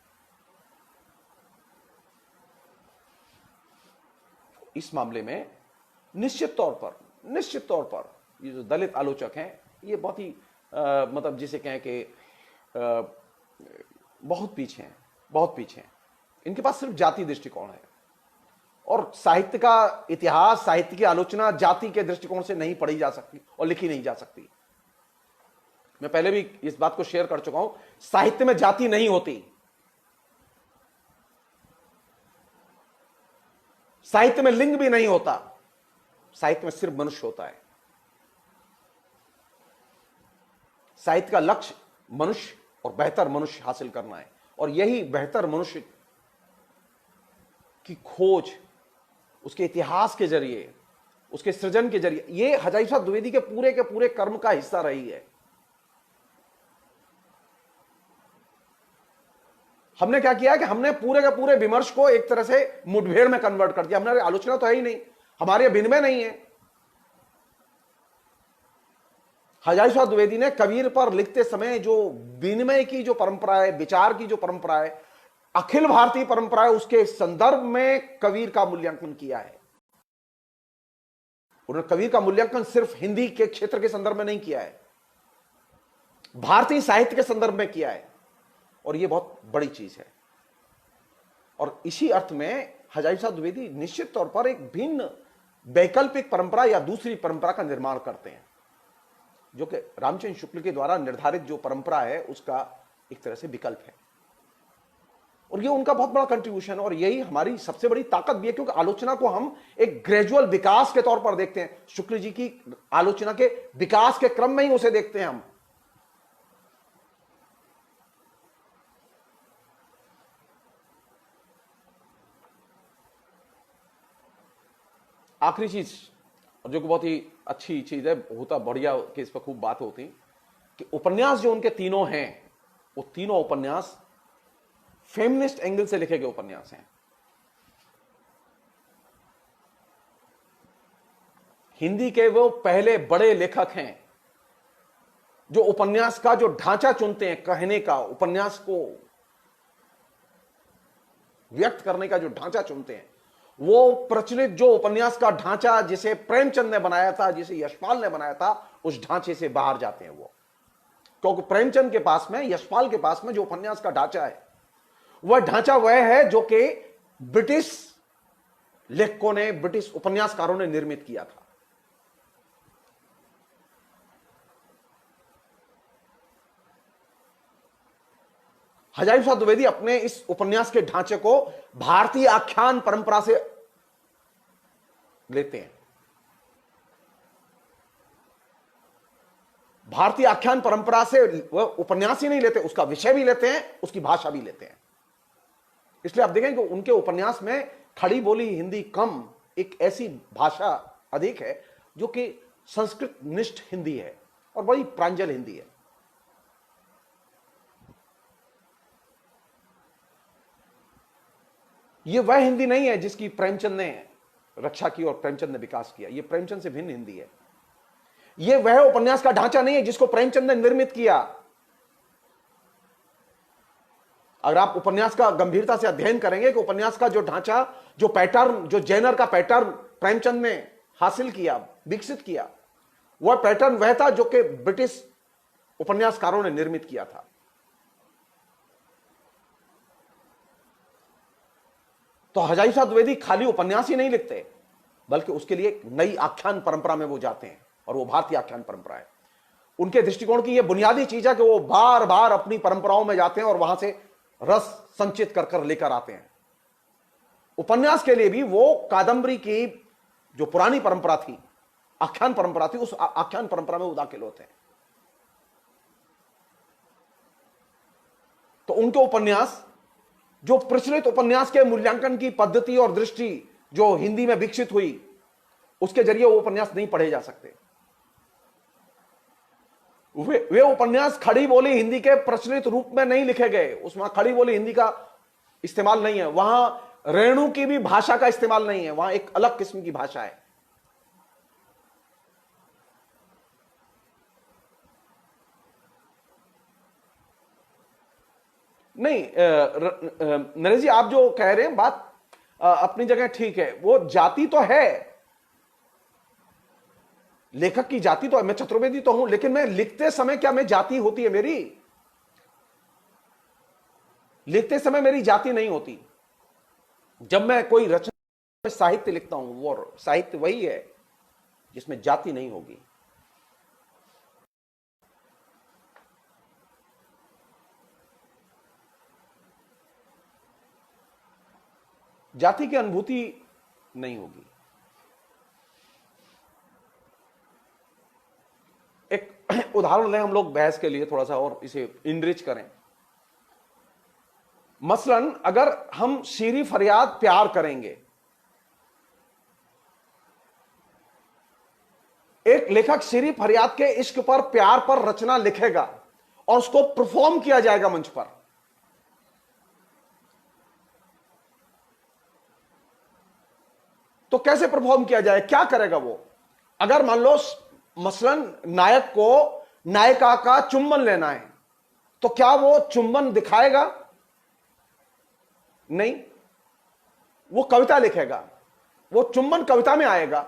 इस मामले में निश्चित तौर पर ये जो दलित आलोचक हैं, ये बहुत ही मतलब जिसे कहें कि बहुत पीछे हैं। इनके पास सिर्फ जाति दृष्टिकोण है, और साहित्य का इतिहास, साहित्य की आलोचना जाति के दृष्टिकोण से नहीं पढ़ी जा सकती और लिखी नहीं जा सकती। मैं पहले भी इस बात को शेयर कर चुका हूं, साहित्य में जाति नहीं होती, साहित्य में लिंग भी नहीं होता, साहित्य में सिर्फ मनुष्य होता है। साहित्य का लक्ष्य मनुष्य और बेहतर मनुष्य हासिल करना है, और यही बेहतर मनुष्य की खोज उसके इतिहास के जरिए, उसके सृजन के जरिए, यह हजारी प्रसाद द्विवेदी के पूरे कर्म का हिस्सा रही है। हमने क्या किया कि हमने पूरे के पूरे विमर्श को एक तरह से मुठभेड़ में कन्वर्ट कर दिया। हमारे आलोचना तो है ही नहीं, हमारे विनिमय नहीं है। हजारी प्रसाद द्विवेदी ने कबीर पर लिखते समय जो विनिमय की जो परंपरा है, विचार की जो परंपरा है, अखिल भारतीय परंपरा है, उसके संदर्भ में कबीर का मूल्यांकन किया है। उन्होंने कबीर का मूल्यांकन सिर्फ हिंदी के क्षेत्र के संदर्भ में नहीं किया है, भारतीय साहित्य के संदर्भ में किया है, और यह बहुत बड़ी चीज है। और इसी अर्थ में हजारी प्रसाद द्विवेदी निश्चित तौर पर एक भिन्न वैकल्पिक परंपरा या दूसरी परंपरा का निर्माण करते हैं, जो कि रामचंद्र शुक्ल के द्वारा निर्धारित जो परंपरा है उसका एक तरह से विकल्प है। और ये उनका बहुत बड़ा कंट्रीब्यूशन है, और यही हमारी सबसे बड़ी ताकत भी है, क्योंकि आलोचना को हम एक ग्रेजुअल विकास के तौर पर देखते हैं। शुक्ल जी की आलोचना के विकास के क्रम में ही उसे देखते हैं हम। आखिरी चीज, और जो कि बहुत ही अच्छी चीज है, होता बढ़िया कि इस पर खूब बात होती, कि उपन्यास जो उनके तीनों हैं, वो तीनों उपन्यास फेमिनिस्ट एंगल से लिखे गए उपन्यास हैं। हिंदी के वो पहले बड़े लेखक हैं जो उपन्यास का जो ढांचा चुनते हैं, कहने का, उपन्यास को व्यक्त करने का जो ढांचा चुनते हैं, वो प्रचलित जो उपन्यास का ढांचा जिसे प्रेमचंद ने बनाया था, जिसे यशपाल ने बनाया था, उस ढांचे से बाहर जाते हैं वो। क्योंकि प्रेमचंद के पास में, यशपाल के पास में जो उपन्यास का ढांचा है, वह ढांचा वह है जो कि ब्रिटिश लेखकों ने, ब्रिटिश उपन्यासकारों ने निर्मित किया था। हजारी प्रसाद द्विवेदी अपने इस उपन्यास के ढांचे को भारतीय आख्यान परंपरा से लेते हैं। भारतीय आख्यान परंपरा से वह उपन्यास ही नहीं लेते, उसका विषय भी लेते हैं, उसकी भाषा भी लेते हैं। इसलिए आप देखें कि उनके उपन्यास में खड़ी बोली हिंदी कम, एक ऐसी भाषा अधिक है जो कि संस्कृत निष्ठ हिंदी है और बड़ी प्रांजल हिंदी है। यह वह हिंदी नहीं है जिसकी प्रेमचंद ने रक्षा की और प्रेमचंद ने विकास किया। यह प्रेमचंद से भिन्न हिंदी है। यह वह उपन्यास का ढांचा नहीं है जिसको प्रेमचंद ने निर्मित किया। अगर आप उपन्यास का गंभीरता से अध्ययन करेंगे कि उपन्यास का जो ढांचा, जो पैटर्न, जो जेनर का पैटर्न प्रेमचंद ने हासिल किया, विकसित किया, वह पैटर्न वह था जो कि ब्रिटिश उपन्यासकारों ने निर्मित किया था। तो हजारी प्रसाद द्विवेदी खाली उपन्यास ही नहीं लिखते, बल्कि उसके लिए एक नई आख्यान परंपरा में वो जाते हैं, और वो भारतीय आख्यान परंपरा है। उनके दृष्टिकोण की यह बुनियादी चीज है कि वो बार बार अपनी परंपराओं में जाते हैं और वहां से रस संचित कर कर लेकर आते हैं। उपन्यास के लिए भी वो कादंबरी की जो पुरानी परंपरा थी, आख्यान परंपरा थी, उस आख्यान परंपरा में वो दाखिल होते हैं। तो उनके उपन्यास, जो प्रचलित उपन्यास के मूल्यांकन की पद्धति और दृष्टि जो हिंदी में विकसित हुई, उसके जरिए वो उपन्यास नहीं पढ़े जा सकते। वे उपन्यास खड़ी बोली हिंदी के प्रचलित रूप में नहीं लिखे गए। उसमें खड़ी बोली हिंदी का इस्तेमाल नहीं है, वहां रेणु की भी भाषा का इस्तेमाल नहीं है, वहां एक अलग किस्म की भाषा है। नहीं, नरेश जी, आप जो कह रहे हैं बात अपनी जगह ठीक है। वो जाति तो है, लेखक की जाति तो है, मैं चतुर्वेदी तो हूं, लेकिन मैं लिखते समय क्या मैं जाति होती है मेरी? लिखते समय मेरी जाति नहीं होती। जब मैं कोई रचना, साहित्य लिखता हूं, वो साहित्य वही है जिसमें जाति नहीं होगी। जाति की अनुभूति नहीं होगी। एक उदाहरण लें हम लोग बहस के लिए, थोड़ा सा और इसे इनरिच करें। मसलन अगर हम शीरी फरियाद प्यार करेंगे, एक लेखक शीरी फरियाद के इश्क पर, प्यार पर रचना लिखेगा और उसको परफॉर्म किया जाएगा मंच पर, तो कैसे परफॉर्म किया जाए, क्या करेगा वो? अगर मान लो मसलन नायक को नायिका का चुंबन लेना है, तो क्या वो चुंबन दिखाएगा? नहीं, वो कविता लिखेगा, वो चुंबन कविता में आएगा।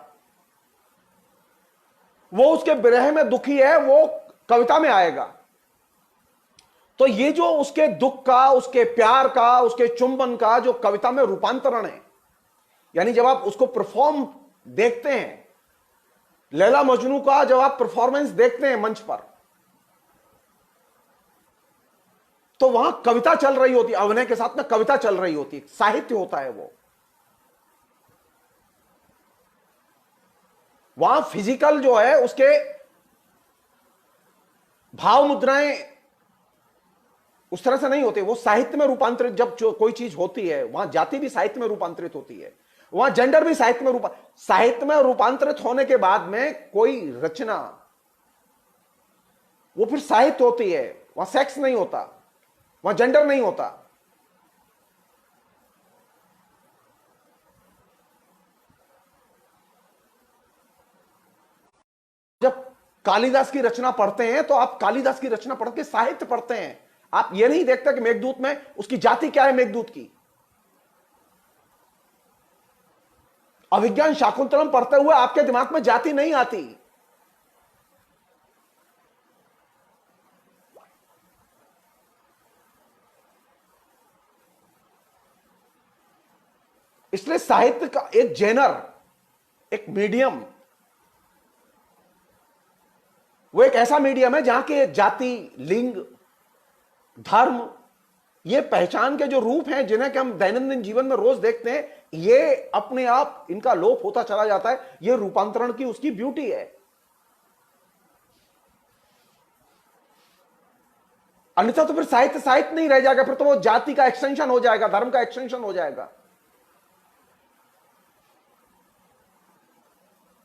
वो उसके विरह में दुखी है, वो कविता में आएगा। तो ये जो उसके दुख का, उसके प्यार का, उसके चुंबन का जो कविता में रूपांतरण है, यानी जब आप उसको परफॉर्म देखते हैं, लैला मजनू का जब आप परफॉर्मेंस देखते हैं मंच पर, तो वहां कविता चल रही होती है, अभिनय के साथ में कविता चल रही होती है, साहित्य होता है वो। वहां फिजिकल जो है उसके भाव मुद्राएं उस तरह से नहीं होते, वो साहित्य में रूपांतरित जब जो कोई चीज होती है, वहां जाति भी साहित्य में रूपांतरित होती है, वहां जेंडर भी साहित्य में रूपांतरित होने के बाद में कोई रचना, वो फिर साहित्य होती है। वहां सेक्स नहीं होता, वहां जेंडर नहीं होता। जब कालिदास की रचना पढ़ते हैं तो आप कालिदास की रचना पढ़ के साहित्य पढ़ते हैं। आप ये नहीं देखते कि मेघदूत में उसकी जाति क्या है, मेघदूत की। अभिज्ञान शाकुंतलम पढ़ते हुए आपके दिमाग में जाति नहीं आती। इसलिए साहित्य का एक जेनर, एक मीडियम, वो एक ऐसा मीडियम है जहां के जाति, लिंग, धर्म, ये पहचान के जो रूप हैं जिन्हें कि हम दैनंदिन जीवन में रोज देखते हैं, ये अपने आप इनका लोप होता चला जाता है। ये रूपांतरण की उसकी ब्यूटी है। अन्यथा तो फिर साहित्य साहित्य नहीं रह जाएगा, फिर तो वो जाति का एक्सटेंशन हो जाएगा, धर्म का एक्सटेंशन हो जाएगा।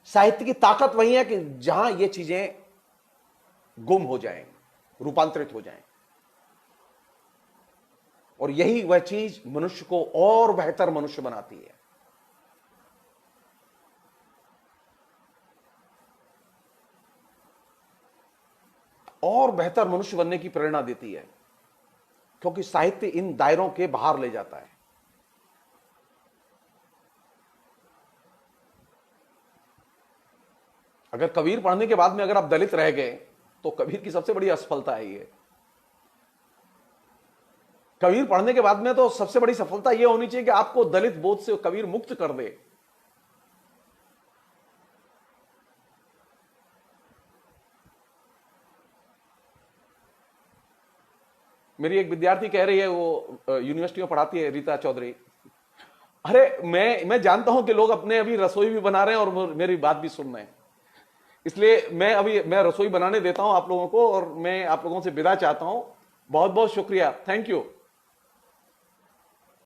साहित्य की ताकत वही है कि जहां ये चीजें गुम हो जाएं, रूपांतरित हो जाएं, और यही वह चीज मनुष्य को और बेहतर मनुष्य बनाती है। और बेहतर मनुष्य बनने की प्रेरणा देती है, क्योंकि साहित्य इन दायरों के बाहर ले जाता है। अगर कबीर पढ़ने के बाद में अगर आप दलित रह गए तो कबीर की सबसे बड़ी असफलता है ये। कबीर पढ़ने के बाद में तो सबसे बड़ी सफलता यह होनी चाहिए कि आपको दलित बोध से कबीर मुक्त कर दे। मेरी एक विद्यार्थी कह रही है, वो यूनिवर्सिटी में पढ़ाती है, रीता चौधरी, अरे मैं जानता हूं कि लोग अपने अभी रसोई भी बना रहे हैं और मेरी बात भी सुन रहे हैं, इसलिए मैं रसोई बनाने देता हूं आप लोगों को, और मैं आप लोगों से विदा चाहता हूं। बहुत बहुत शुक्रिया, थैंक यू।